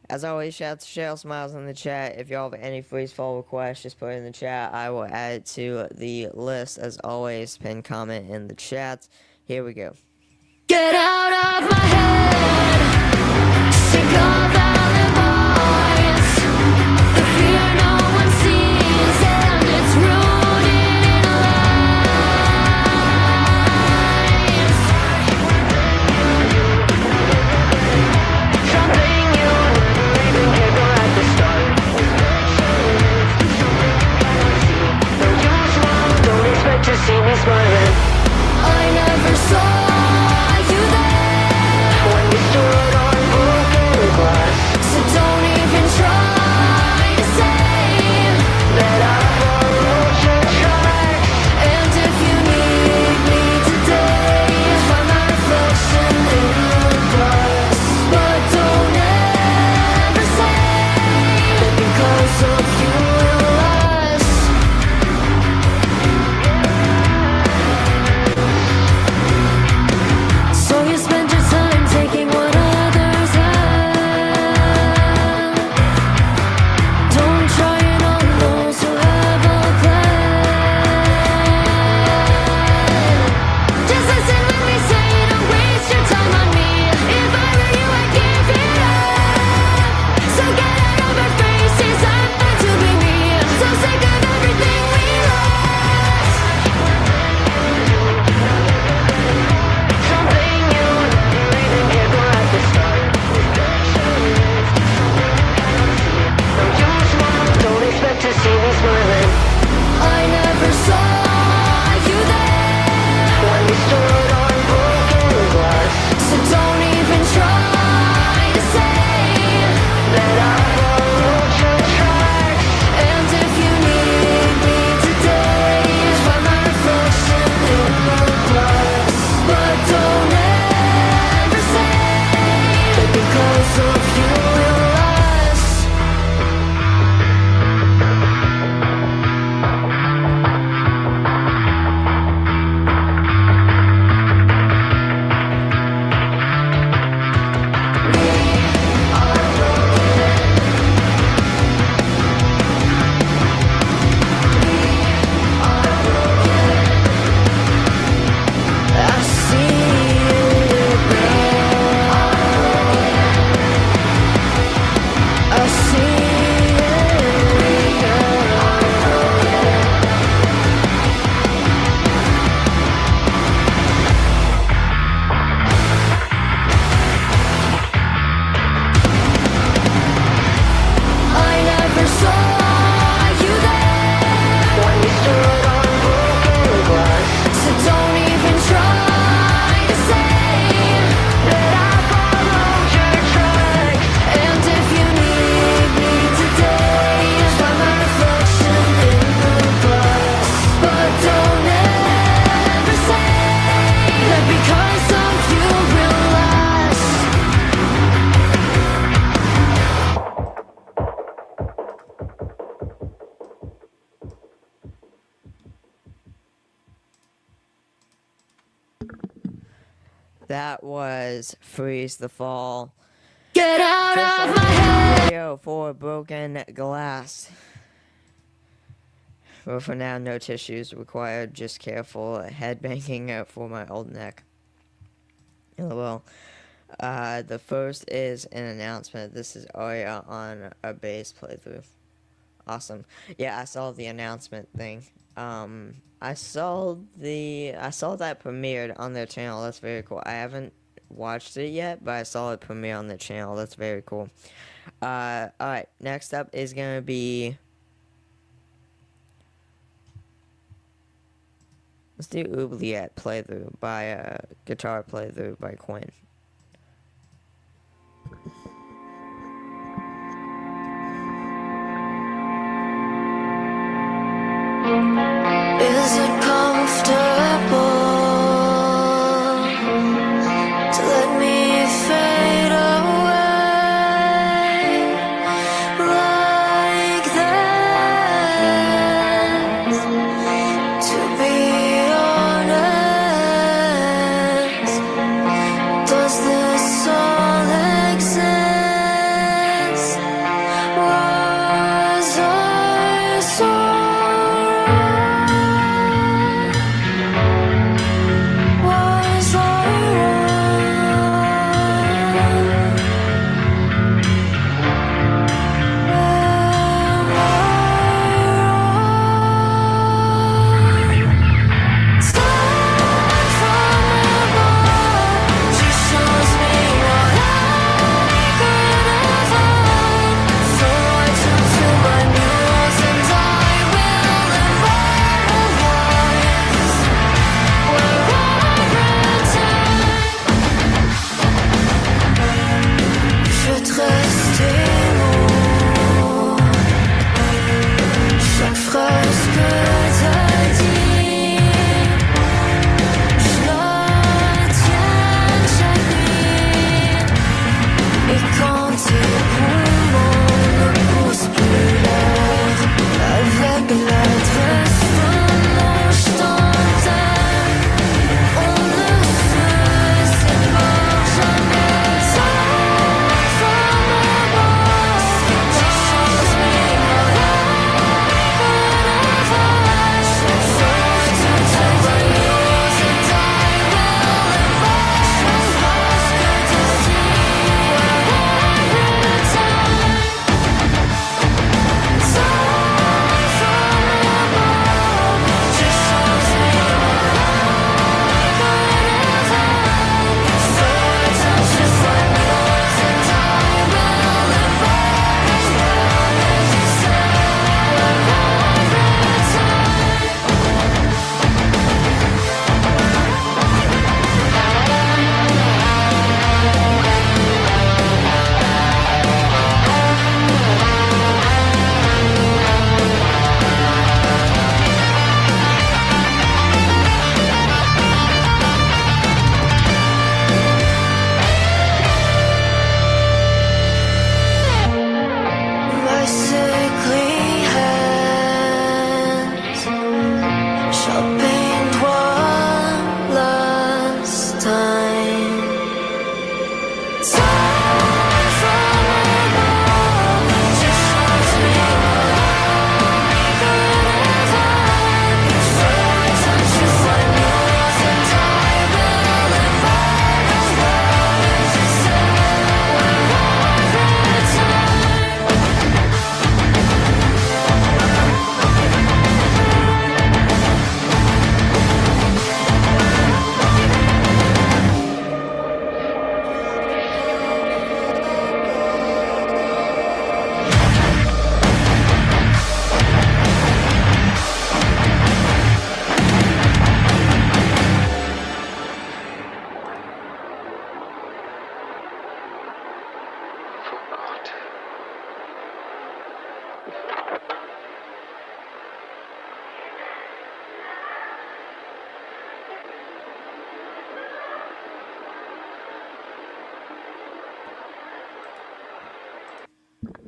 As always, shout out to Cheryl Smiles in the chat. If y'all have any freestyle requests, just put it in the chat. I will add it to the list. As always, pin comment in the chat. Here we go. Get out of my head. Sick of alibis. The fear no one sees, and it's rooted in lies. Something you never even cared for at the start. Though you smile, don't expect to see me smiling. I never saw you there when we stood on broken glass. So don't even try to say that I followed your tracks. And if you need me today, find my reflection in the glass. But don't ever see me smiling. I never saw you there when we stood on broken glass. So don't even try to say that I followed your tracks. And if you need me today, find my reflection in the glass. But don't ever say that because of you will last. I see it now. I see it now. I never saw you there when we stood on broken glass. So don't even try to say that I followed your tracks. And if you need me today, find my reflection in the glass. But don't ever say that because of you will last. That was Freeze the Fall. Get out of my head. Video for Broken Glass. Well, for now, no tissues required. Just careful headbanging for my old neck. Well, the first is an announcement. This is Arya on a bass playthrough. Awesome. Yeah, I saw the announcement thing. I saw that premiered on their channel. That's very cool. I haven't watched it yet, but I saw it premiere on their channel. That's very cool. Alright, next up is gonna be, let's do Oubliette playthrough by guitar playthrough by Quinn. Is it comfortable to let me fade away like that? To be honest, does this all exist? Was I so wrong?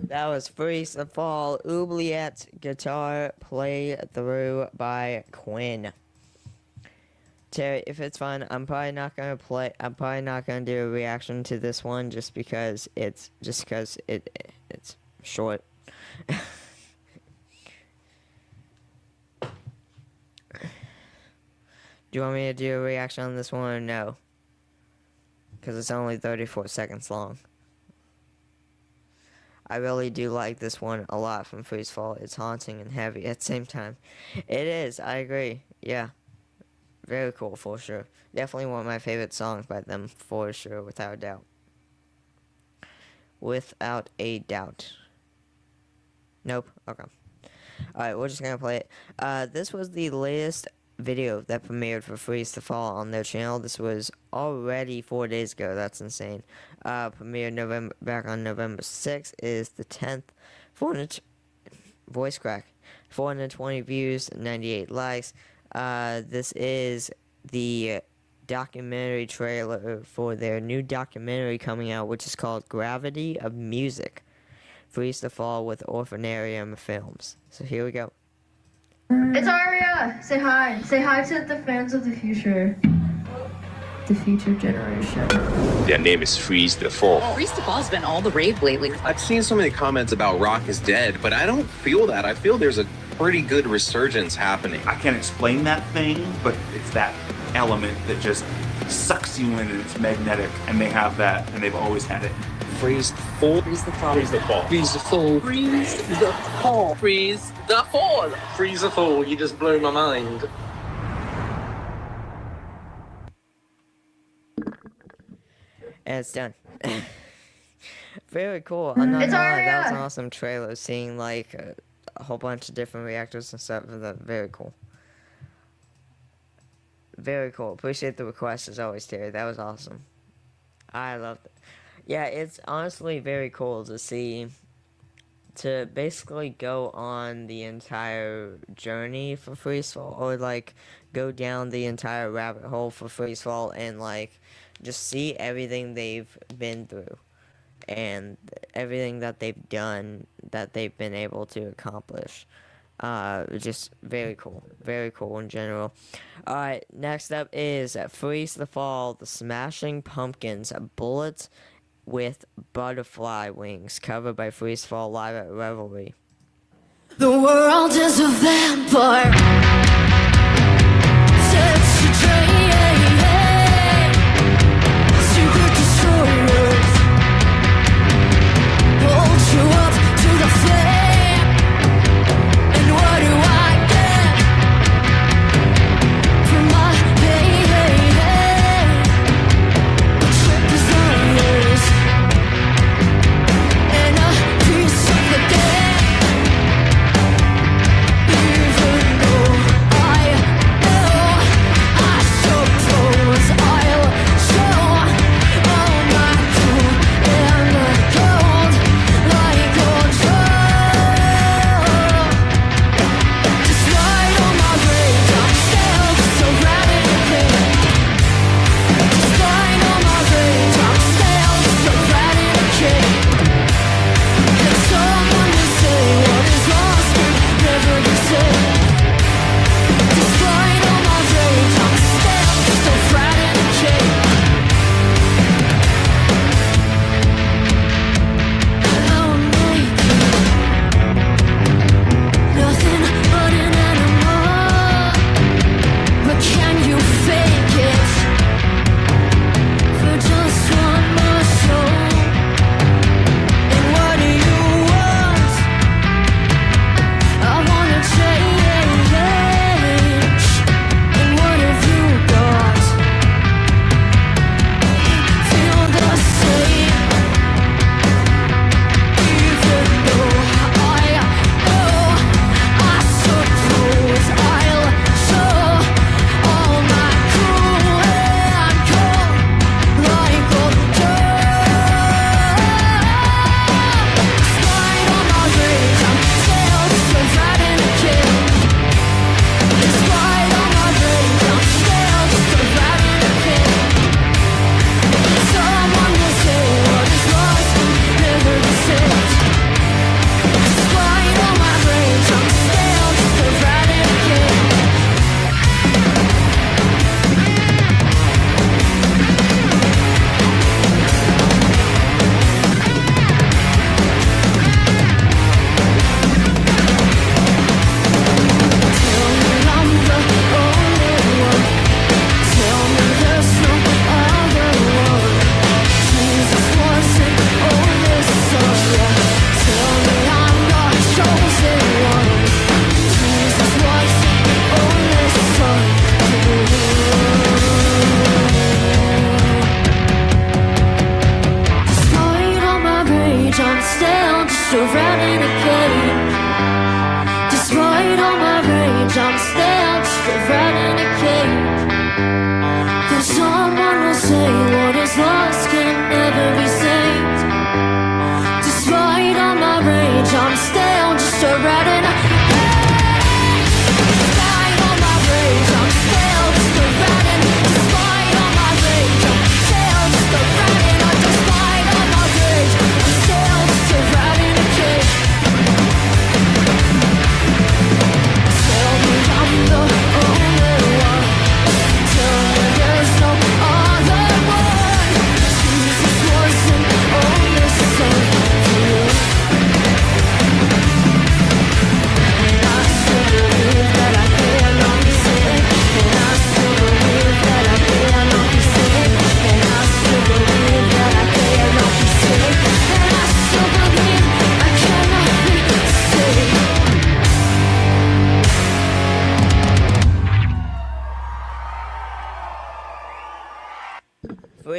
That was Freeze the Fall, Oubliette Guitar Playthrough by Quinn. Terry, if it's fun, I'm probably not gonna do a reaction to this one just because it's short. Do you want me to do a reaction on this one or no? Because it's only 34 seconds long. I really do like this one a lot from Freeze Fall. It's haunting and heavy at the same time. It is, I agree. Yeah. Very cool, for sure. Definitely one of my favorite songs by them, for sure, without a doubt. Without a doubt. Nope. Okay. Alright, we're just gonna play it. This was the latest video that premiered for Freeze the Fall on their channel. This was already 4 days ago. That's insane. Premiered back on November 6th. Is the 10th. Voice crack. 420 views, 98 likes. This is the documentary trailer for their new documentary coming out, which is called Gravity of Music. Freeze the Fall with Orphanarium Films. So here we go. It's Aria! Say hi. Say hi to the fans of the future. The future generation. Their name is Freeze the Fall. Freeze the Fall's been all the rave lately. I've seen so many comments about Rock is dead, but I don't feel that. I feel there's a pretty good resurgence happening. I can't explain that thing, but it's that element that just sucks you in and it's magnetic, and they have that, and they've always had it. Freeze the Fall. Freeze the Fall. Freeze the Fall. Freeze the Fall. Freeze the Fall. Freeze the Fall. Freeze the Fall. You just blew my mind. And it's done. Very cool. I'm not It's gonna lie, that was an Aria! awesome trailer. Seeing like a whole bunch of different reactors and stuff. Very cool. Very cool. Appreciate the request as always, Terry. That was awesome. I loved it. Yeah, it's honestly very cool to see, to basically go on the entire journey for Freezefall, or like go down the entire rabbit hole for Freezefall and like just see everything they've been through and everything that they've done, that they've been able to accomplish. Just very cool in general. Alright, next up is Freeze the Fall, the Smashing Pumpkins, Bullets with Butterfly Wings, covered by Freeze Fall live at Revelry. The world is a vampire. Sets to drain. Secret destroyers hold you up to the flame. And what do I get for my pain? Trick desires and a piece of the game.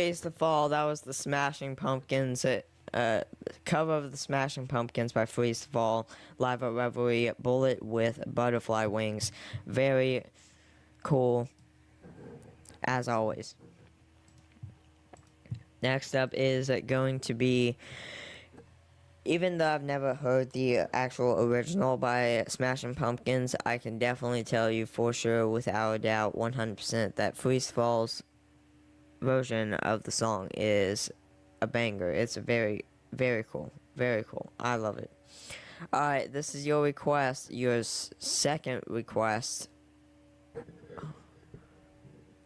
Freeze the Fall, that was the Smashing Pumpkins, cover of the Smashing Pumpkins by Freeze the Fall, live at Revelry, Bullet with Butterfly Wings. Very cool, as always. Next up is going to be, even though I've never heard the actual original by Smashing Pumpkins, I can definitely tell you for sure, without a doubt, 100%, that Freeze the Fall's version of the song is a banger. It's a very, very cool. Very cool. I love it. Alright, this is your request. Your second request.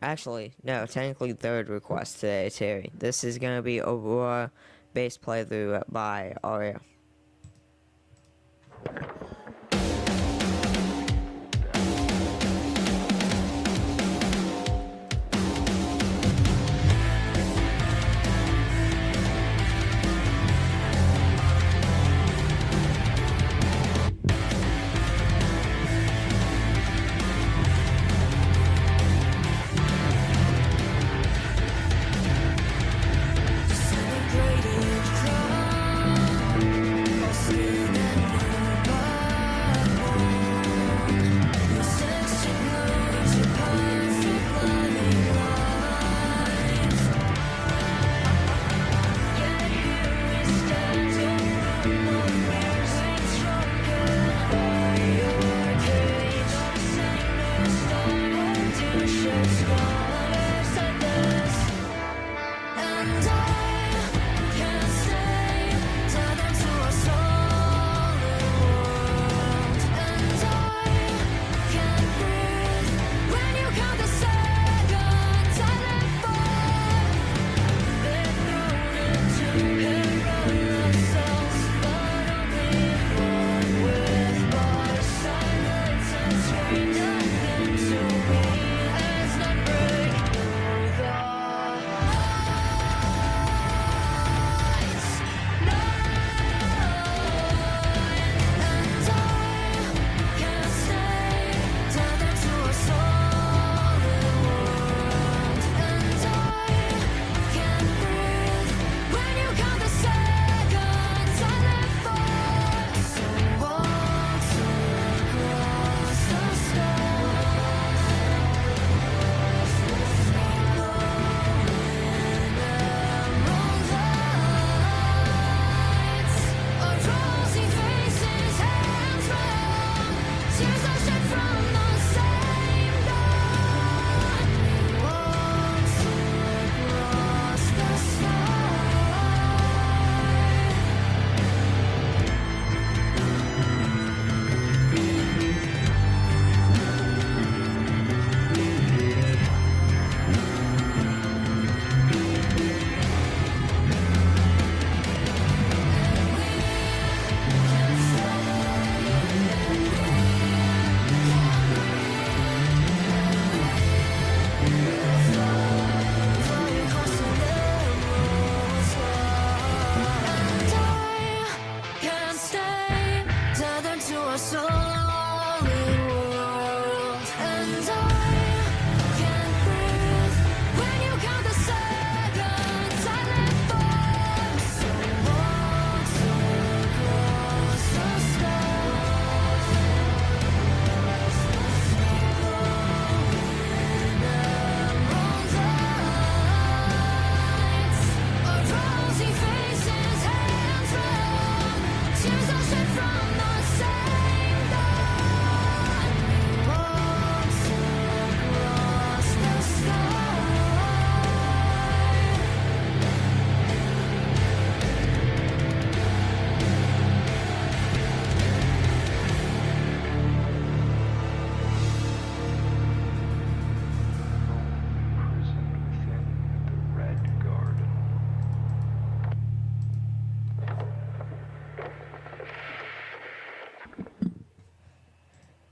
Actually, no, technically third request today, Terry. This is going to be Aurora bass playthrough by Aria.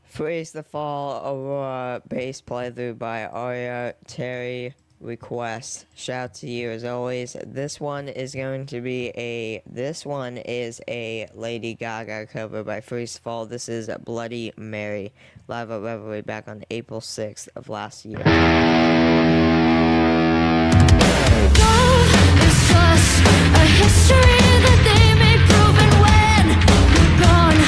Freeze the Fall, Aurora bass playthrough by Aria, Terry request. Shout out to you as always. This one is a Lady Gaga cover by Freeze the Fall. This is Bloody Mary, live at Revelry back on April 6th of last year. above is just a history that they may prove. And when you're gone,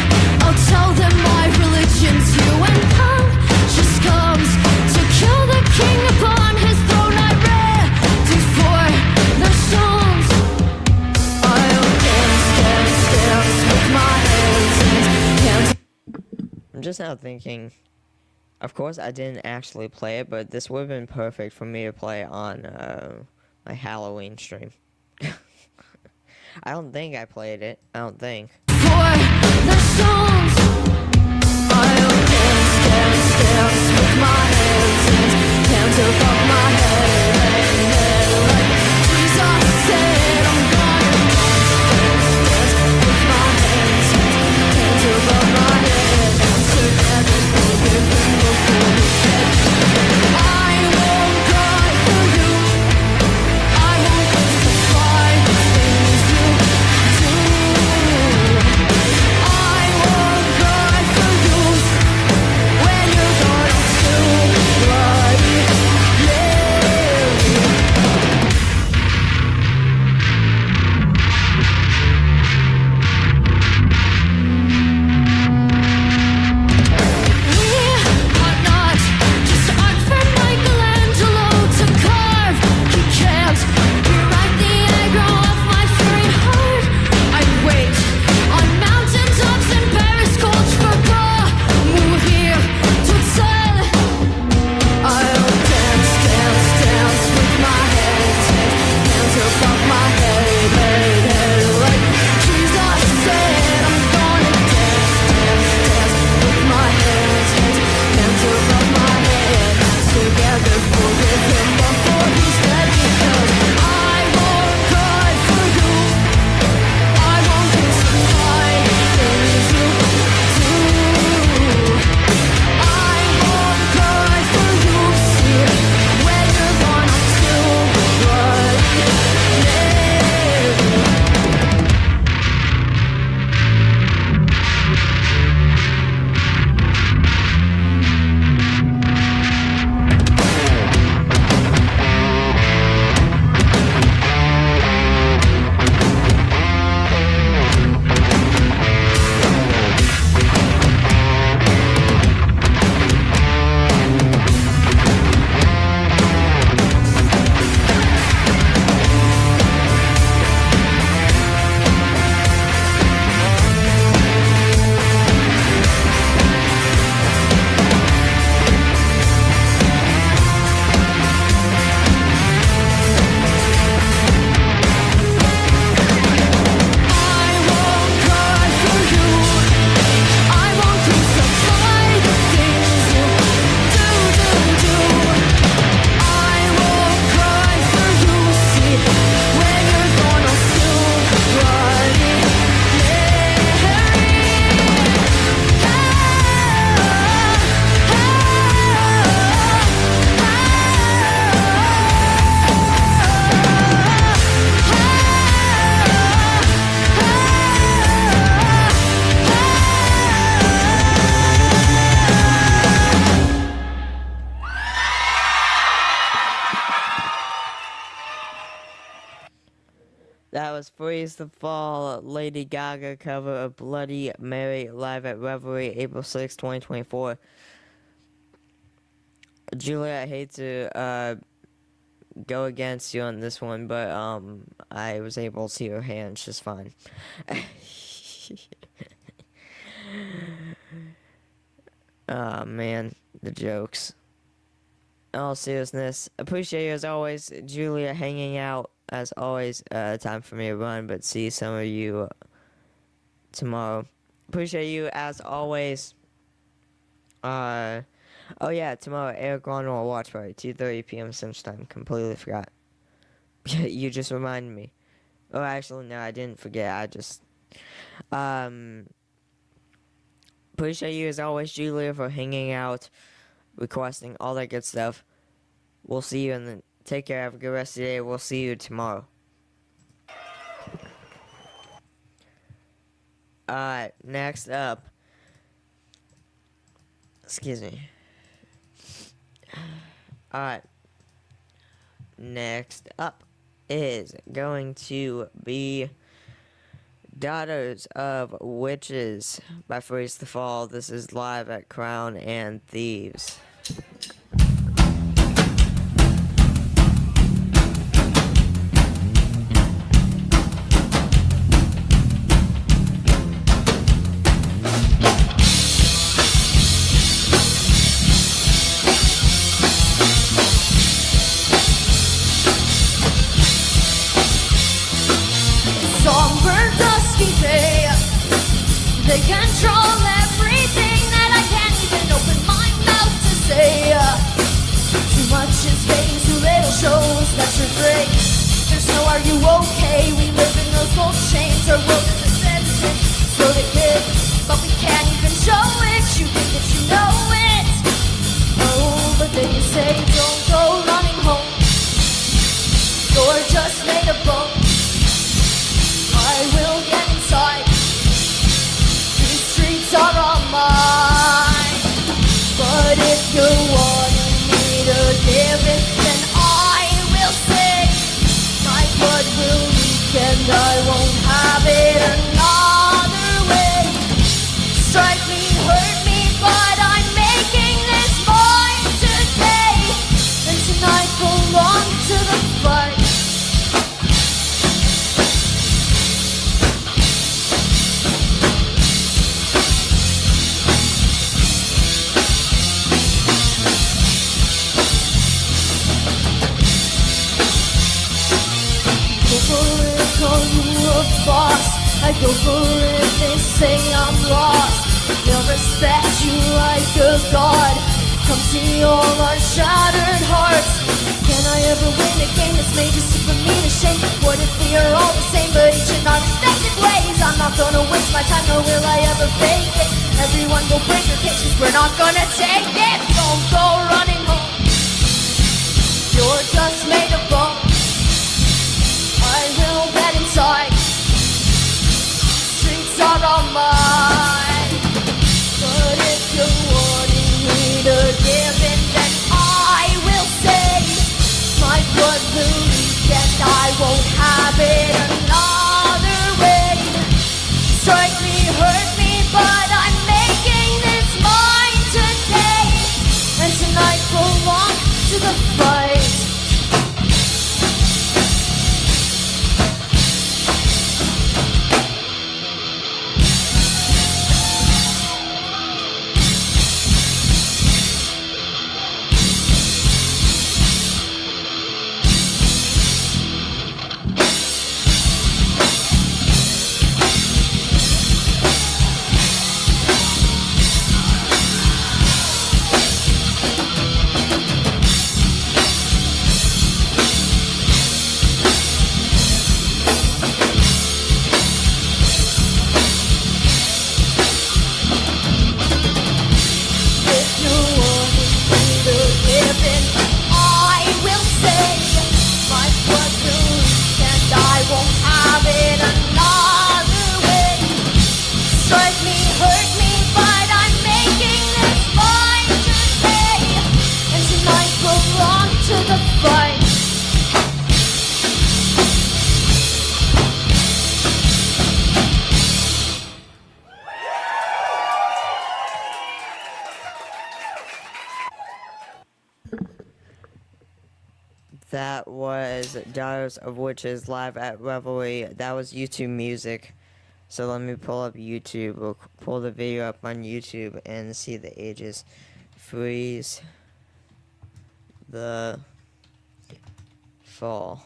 I'll tell them my religion's you. And punk just comes to kill the king upon his throne. I ready for the stones. I'll dance, dance, dance with my hands and hands. I'm just now thinking, of course I didn't actually play it, but this would have been perfect for me to play on my Halloween stream. I don't think I played it. I don't think. For the stones, I'll dance, dance, dance with my hands and hands above my head. Like Jesus said, I'm gonna dance, dance, dance with my hands and hands above my head. Together, forgiven before we dead. I won't cry for you. I won't crucify the things you do. I won't cry for you when you're gone. I'm still bloody Mary. We are not just art for Michelangelo to carve. He can't rewrite the aggro of my fury heart. I wait on mountaintops in Paris, coach for pas mourir toute seule. I'll dance, dance, dance with my hands above my head, like Jesus said. I'm gonna dance, dance, dance with my hands above my head. Together, forgive him before he's dead, because I won't cry for you. I won't crucify things you do. I won't cry for you. See, when you're gone, I'm still bloody Mary. I won't cry for you. I won't crucify the things you do. I won't cry for you. See, when you're gone, I'm still bloody That was Freeze the Fall, Lady Gaga cover of Bloody Mary live at Revelry, April 6, 2024. Julia, I hate to go against you on this one, but I was able to see your hands just fine. Oh man, the jokes. In all seriousness, appreciate you as always, Julia, hanging out. As always, time for me to run, but see some of you tomorrow. Appreciate you as always. Oh yeah, tomorrow Eric Ronald will watch party, 2:30 p.m. Central Time. Completely forgot. You just reminded me. Oh, actually, no, I didn't forget. I just appreciate you as always, Julia, for hanging out, requesting all that good stuff. We'll see you in the. Take care. Have a good rest of the day. We'll see you tomorrow. Alright, next up. Excuse me. Alright. Next up. is going to be Daughters of Witches by Freeze the Fall. This is live at Crown and Thieves. Somber, dusty day. They control everything that I can't even open my mouth to say. Too much is fading, too little shows that you're great. There's no are you okay? We live in those gold chains. Our world is a sentence, so they live, but we can't even show it. You think that you know it. Oh, but then you say don't go running home. You're just made of bone. I will get inside. These streets are all mine. But if you're wanting me to give it, then I will say my blood will leak and I won't have it another way. Strike me, hurt me, but I'm making this mine today. And tonight belong to the fight. Call you a boss. I go for it, they say I'm lost. They'll respect you like a god. Come see all our shattered hearts. Can I ever win a game that's made just to put me to shame? What if we are all the same, but each in our respective ways? I'm not gonna waste my time, nor will I ever fake it. Everyone go break your cases, we're not gonna take it. Don't go running home. You're just made of bone. I will get inside. Streets are all mine. But if you're wanting me to give in, then I will say my blood will leak and I won't have it another way. Strike me, hurt me, but I'm making this mine today. And tonight belongs to the fight. That was Daughters of Witches live at Revelry. That was YouTube Music. So let me pull up YouTube. We'll pull the video up on YouTube and see the ages. Freeze the Fall.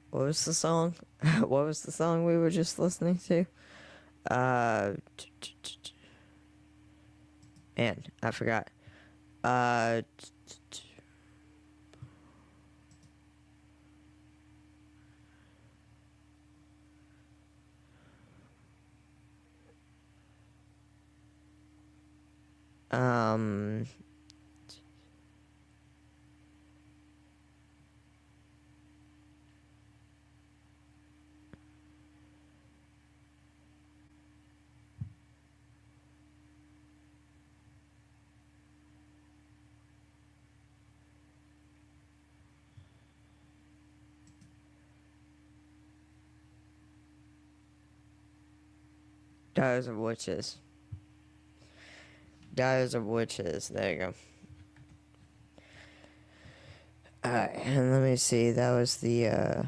What was the song? What was the song we were just listening to? Man, I forgot. Um, Diaries of Witches. Diaries of Witches. There you go. Alright, and let me see. That was the,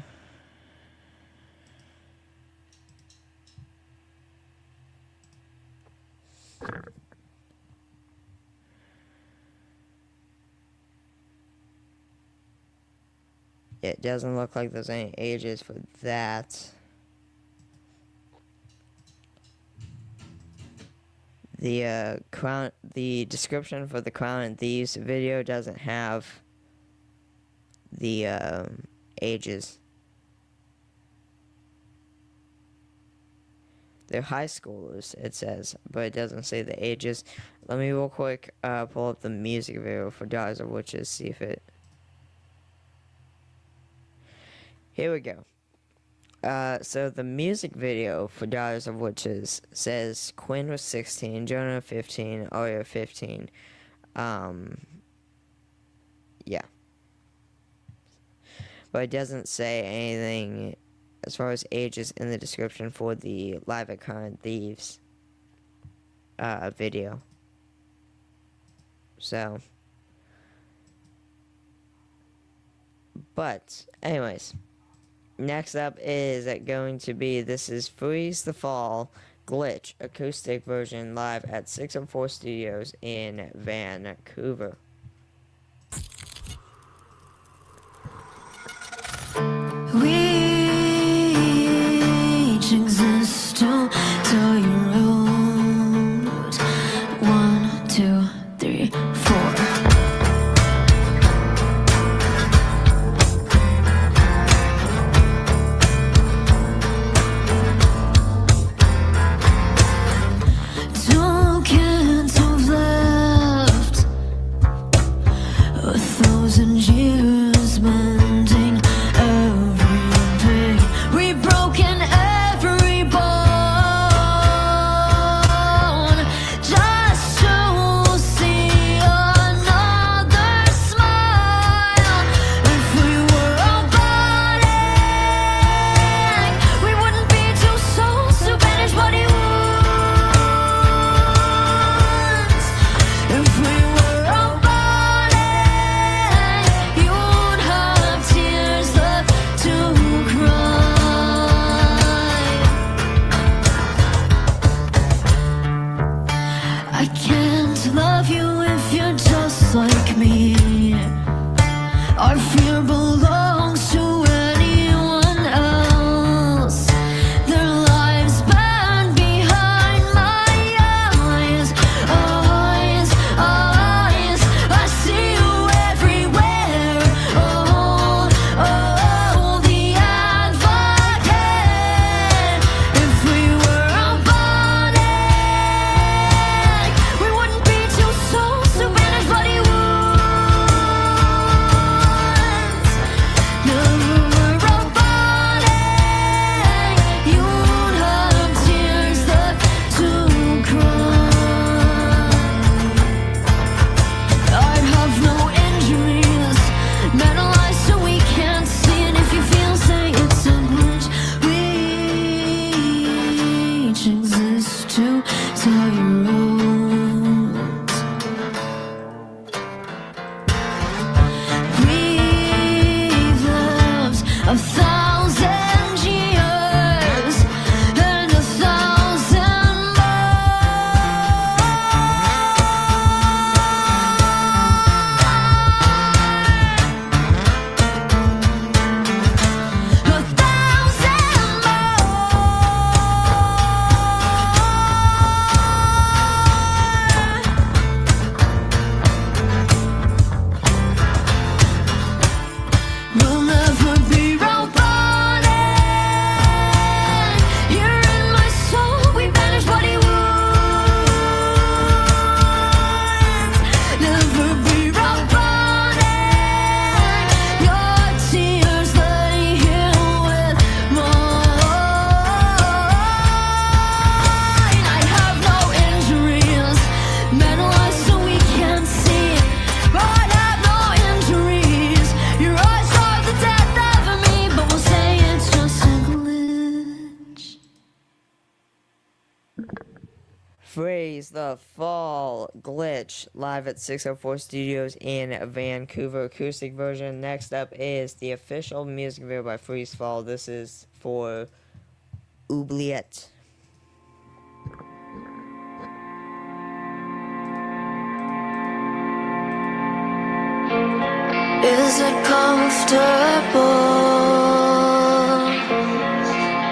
it doesn't look like there's any ages for that. The description for the Crown and Thieves video doesn't have the ages. They're high schoolers, it says, but it doesn't say the ages. Let me real quick pull up the music video for Diaries of Witches, see if it... Here we go. So the music video for Diaries of Witches says Quinn was 16, Jonah 15, Arya 15. Yeah. But it doesn't say anything as far as ages in the description for the Live at Current Thieves video. So. But, anyways. Next up is going to be, this is Freeze the Fall Glitch acoustic version live at 604 Studios in Vancouver. We each exist to tell your own words. 1, 2, 3, 4. Two kids who've left a Freeze the Fall Glitch live at 604 Studios in Vancouver, acoustic version. Next up is the official music video by Freeze Fall. This is for Oubliette. Is it comfortable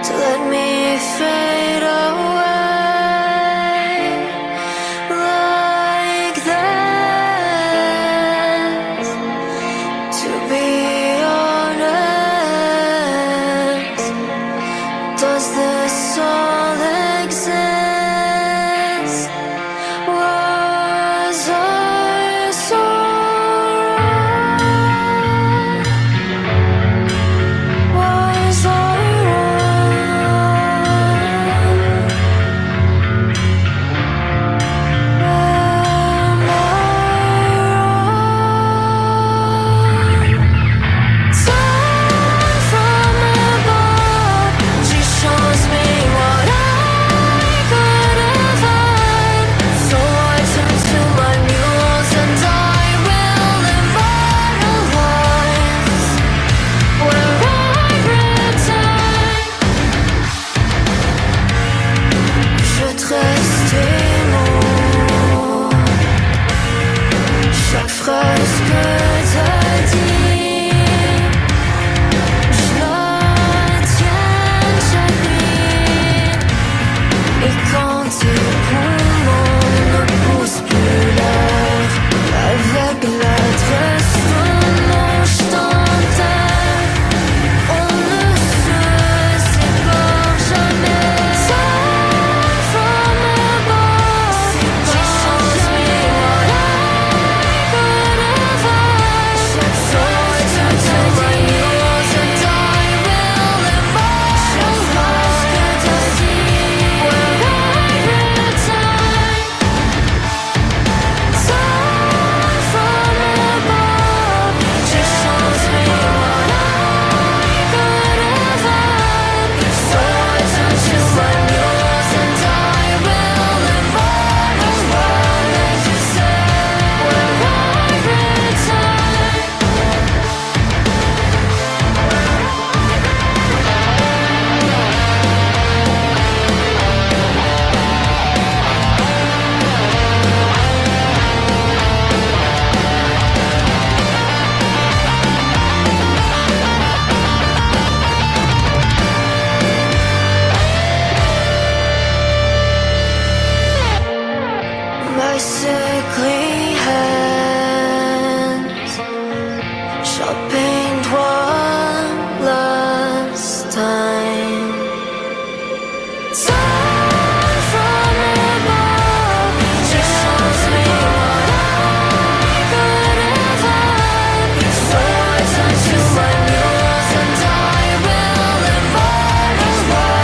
to let me fade away like that? To be honest, does this all exist? Was I so was I wrong? Am I wrong? Time from above, she shows me what I could have had. So I turn to my muse and I will immortalize where I return. Je te restais mot. Chaque phrase que t'as dit, je la tiens chaque nuit. Et quand tes poumons ne poussent plus l'air, avec l'adresse de mon je t'enterre. On ne se sépare jamais. Time from above, she shows me what I could have had. So I turn to my muse and I will immortalize where I return. Time from above, she shows me what I could have had. So I turn to my muse and I will immortalize where I my sickly hands shall paint one last time. Time from above, she shows me what I could have had. So I turn to my muse and I will immortalize where I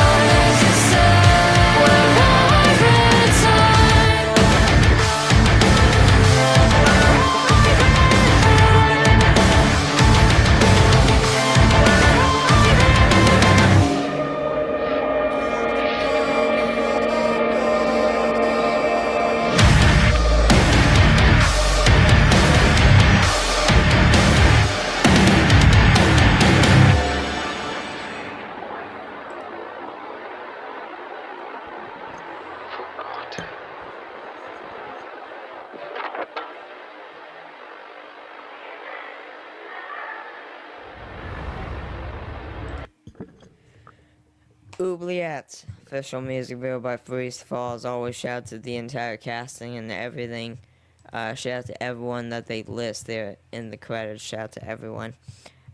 return. Oubliette, official music video by Freeze Fall. As always, shout out to the entire casting and everything. Shout out to everyone that they list there in the credits. Shout out to everyone.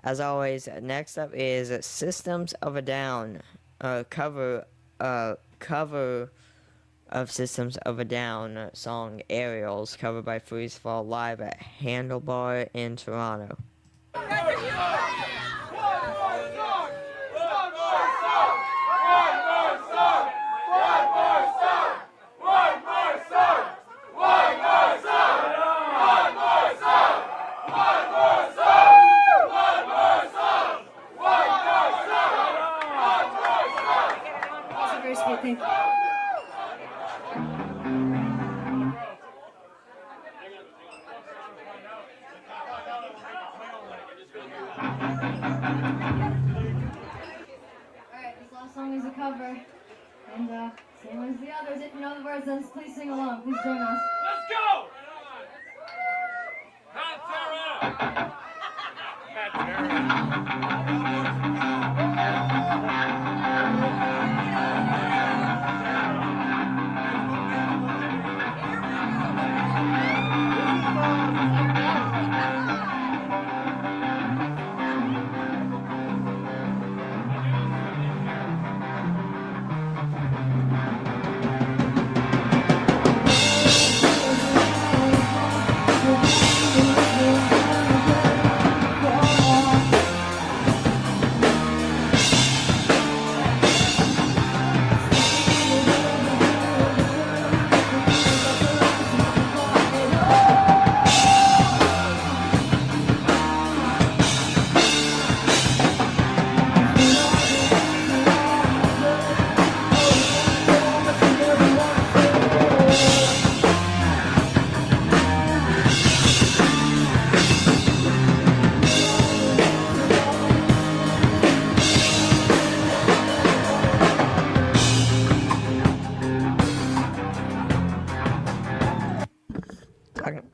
As always, next up is Systems of a Down, cover of Systems of a Down song Aerials, covered by Freeze Fall live at Handlebar in Toronto. Very sweet, thank you. song is a cover. And same as the others. If you know the words, then please sing along. Please join us. Let's go! Pantera!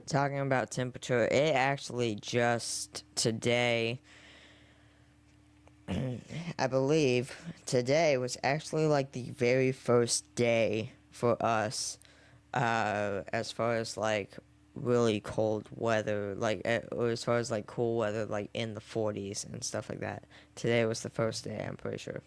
Talking about temperature, it actually just today, I believe today was actually like the very first day for us, as far as like really cold weather, like or as far as like cool weather, like in the 40s and stuff like that. Today was the first day, I'm pretty sure.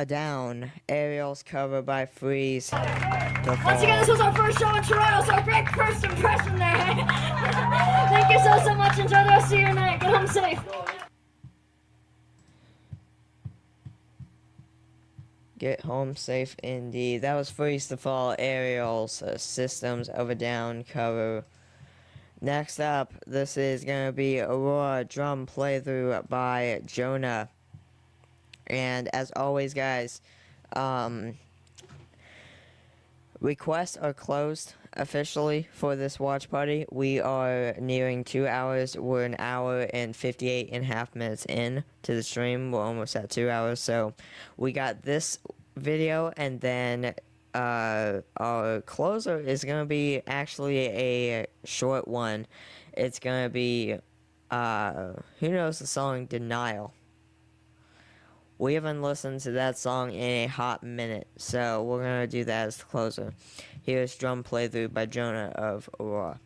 Down. Ariel's cover by Freeze. Once again, this was our first show in Toronto, so a great first impression there. Thank you so much. Enjoy the rest of your night. Get home safe. Get home safe indeed. That was Freeze the Fall, Ariel's Systems of a Down cover. Next up, this is going to be Aurora drum playthrough by Jonah. And as always, guys, requests are closed officially for this watch party. We are nearing 2 hours. We're an hour and 58 and a half minutes in to the stream. We're almost at 2 hours. So we got this video, and then our closer is going to be actually a short one. It's going to be, who knows the song Denial? We haven't listened to that song in a hot minute, so we're going to do that as the closer. Here's Drum Playthrough by Jonah of Aurora.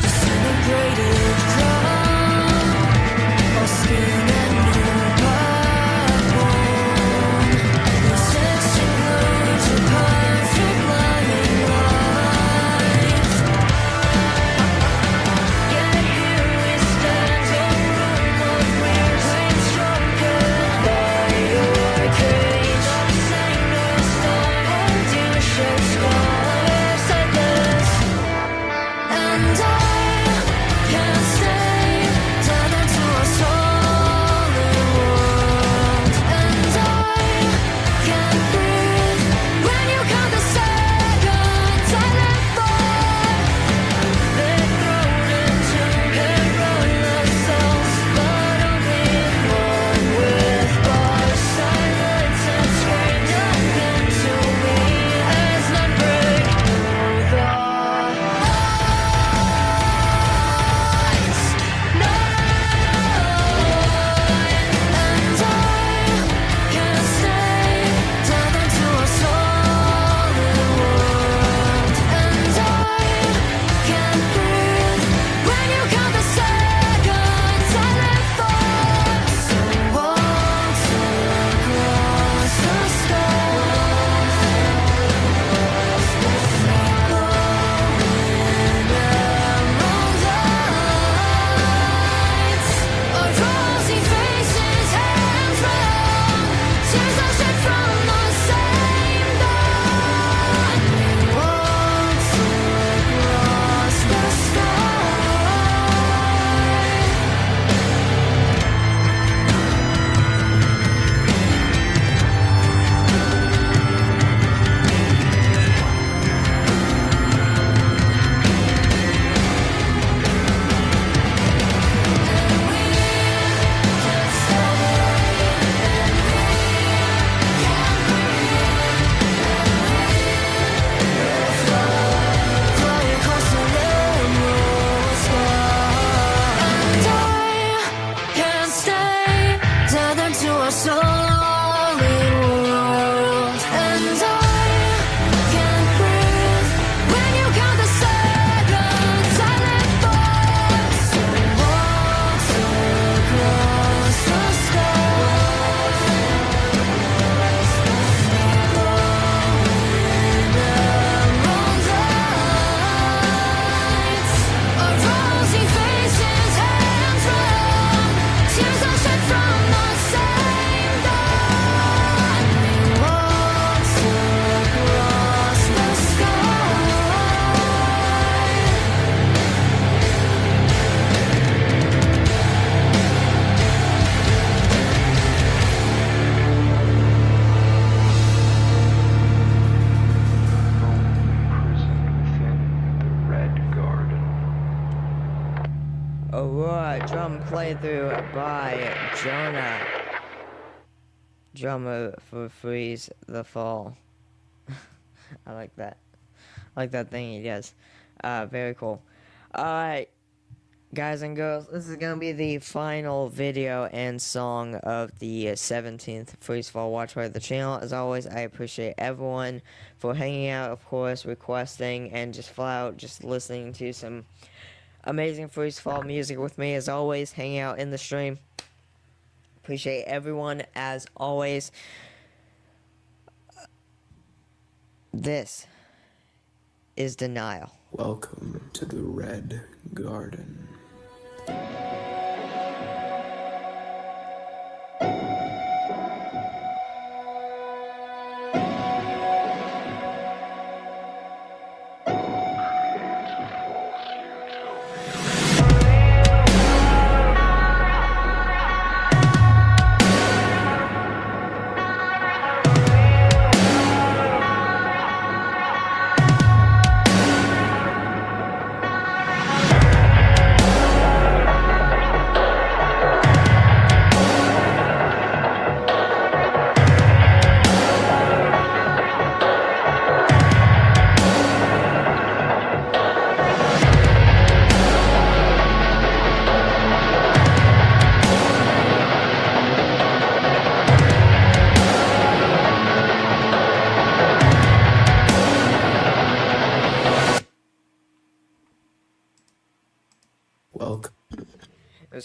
Celebrated crowd, all skin and newborn. The sexy glow to perfect lying life. Yet here we stand, alone, we're playing stronger by your cage. Saying no storm, and you shed scars at this. And I can't stay tethered to a solid world. And I can't breathe when you count the seconds I live for. They're thrown into heroinless cells, but only one with bars. Silence and scream, nothing to me as not break through the Aurora, Drum Playthrough by Jonah. Drummer for Freeze the Fall. I like that. I like that thing he does. Very cool. Alright, guys and girls, this is going to be the final video and song of the 17th Freeze Fall Watch Party of the channel. As always, I appreciate everyone for hanging out, of course, requesting, and just flat out just listening to some amazing Freeze Fall music with me. As always, hanging out in the stream. Appreciate everyone, as always. This is Denial. Welcome to the Red Garden.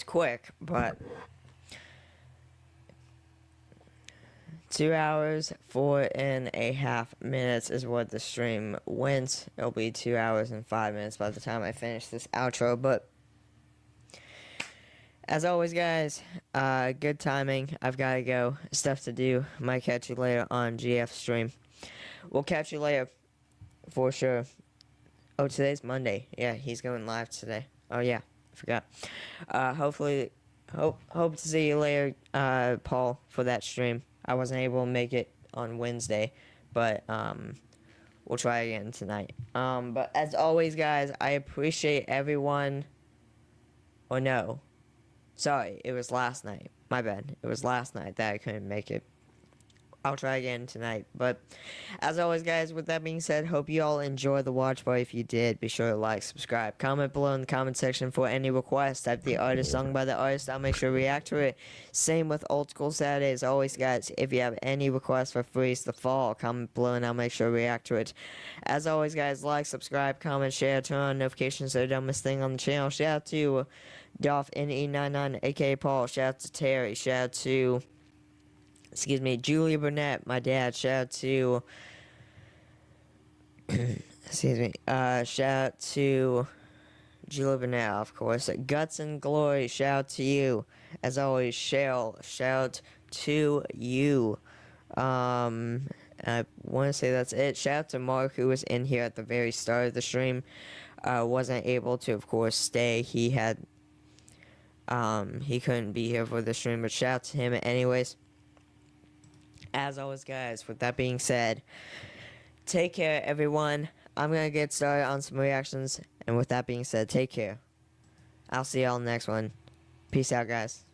quick, but 2 hours, 4.5 minutes is what the stream went. It'll be 2 hours and 5 minutes by the time I finish this outro, but as always, guys, good timing. I've got to go. Stuff to do. Might catch you later on GF stream. We'll catch you later for sure. Oh, today's Monday. Yeah, he's going live today. Oh, yeah. I forgot. Hopefully, hope to see you later, Paul, for that stream. I wasn't able to make it on Wednesday, but we'll try again tonight. But as always, guys, I appreciate everyone. Or no. Sorry, it was last night. My bad. It was last night that I couldn't make it. I'll try again tonight. But as always, guys, with that being said, hope you all enjoyed the watch party. If you did, be sure to like, subscribe, comment below in the comment section for any requests. Type the artist sung by the artist. I'll make sure to react to it. Same with Old School Saturdays. Always, guys, if you have any requests for Freeze the Fall, comment below and I'll make sure to react to it. As always, guys, like, subscribe, comment, share, turn on notifications so you don't miss a thing on the channel. Shout out to Dolph NE99, aka Paul. Shout out to Terry. Shout out to Julia Burnett, my dad. Shout out to, shout out to Julia Burnett, of course. Guts and Glory, shout out to you. As always, Cheryl, shout out to you. I want to say that's it. Shout out to Mark, who was in here at the very start of the stream. Wasn't able to, of course, stay. He couldn't be here for the stream, but shout out to him anyways. As always, guys, with that being said, take care, everyone. I'm going to get started on some reactions. And with that being said, take care. I'll see y'all in the next one. Peace out, guys.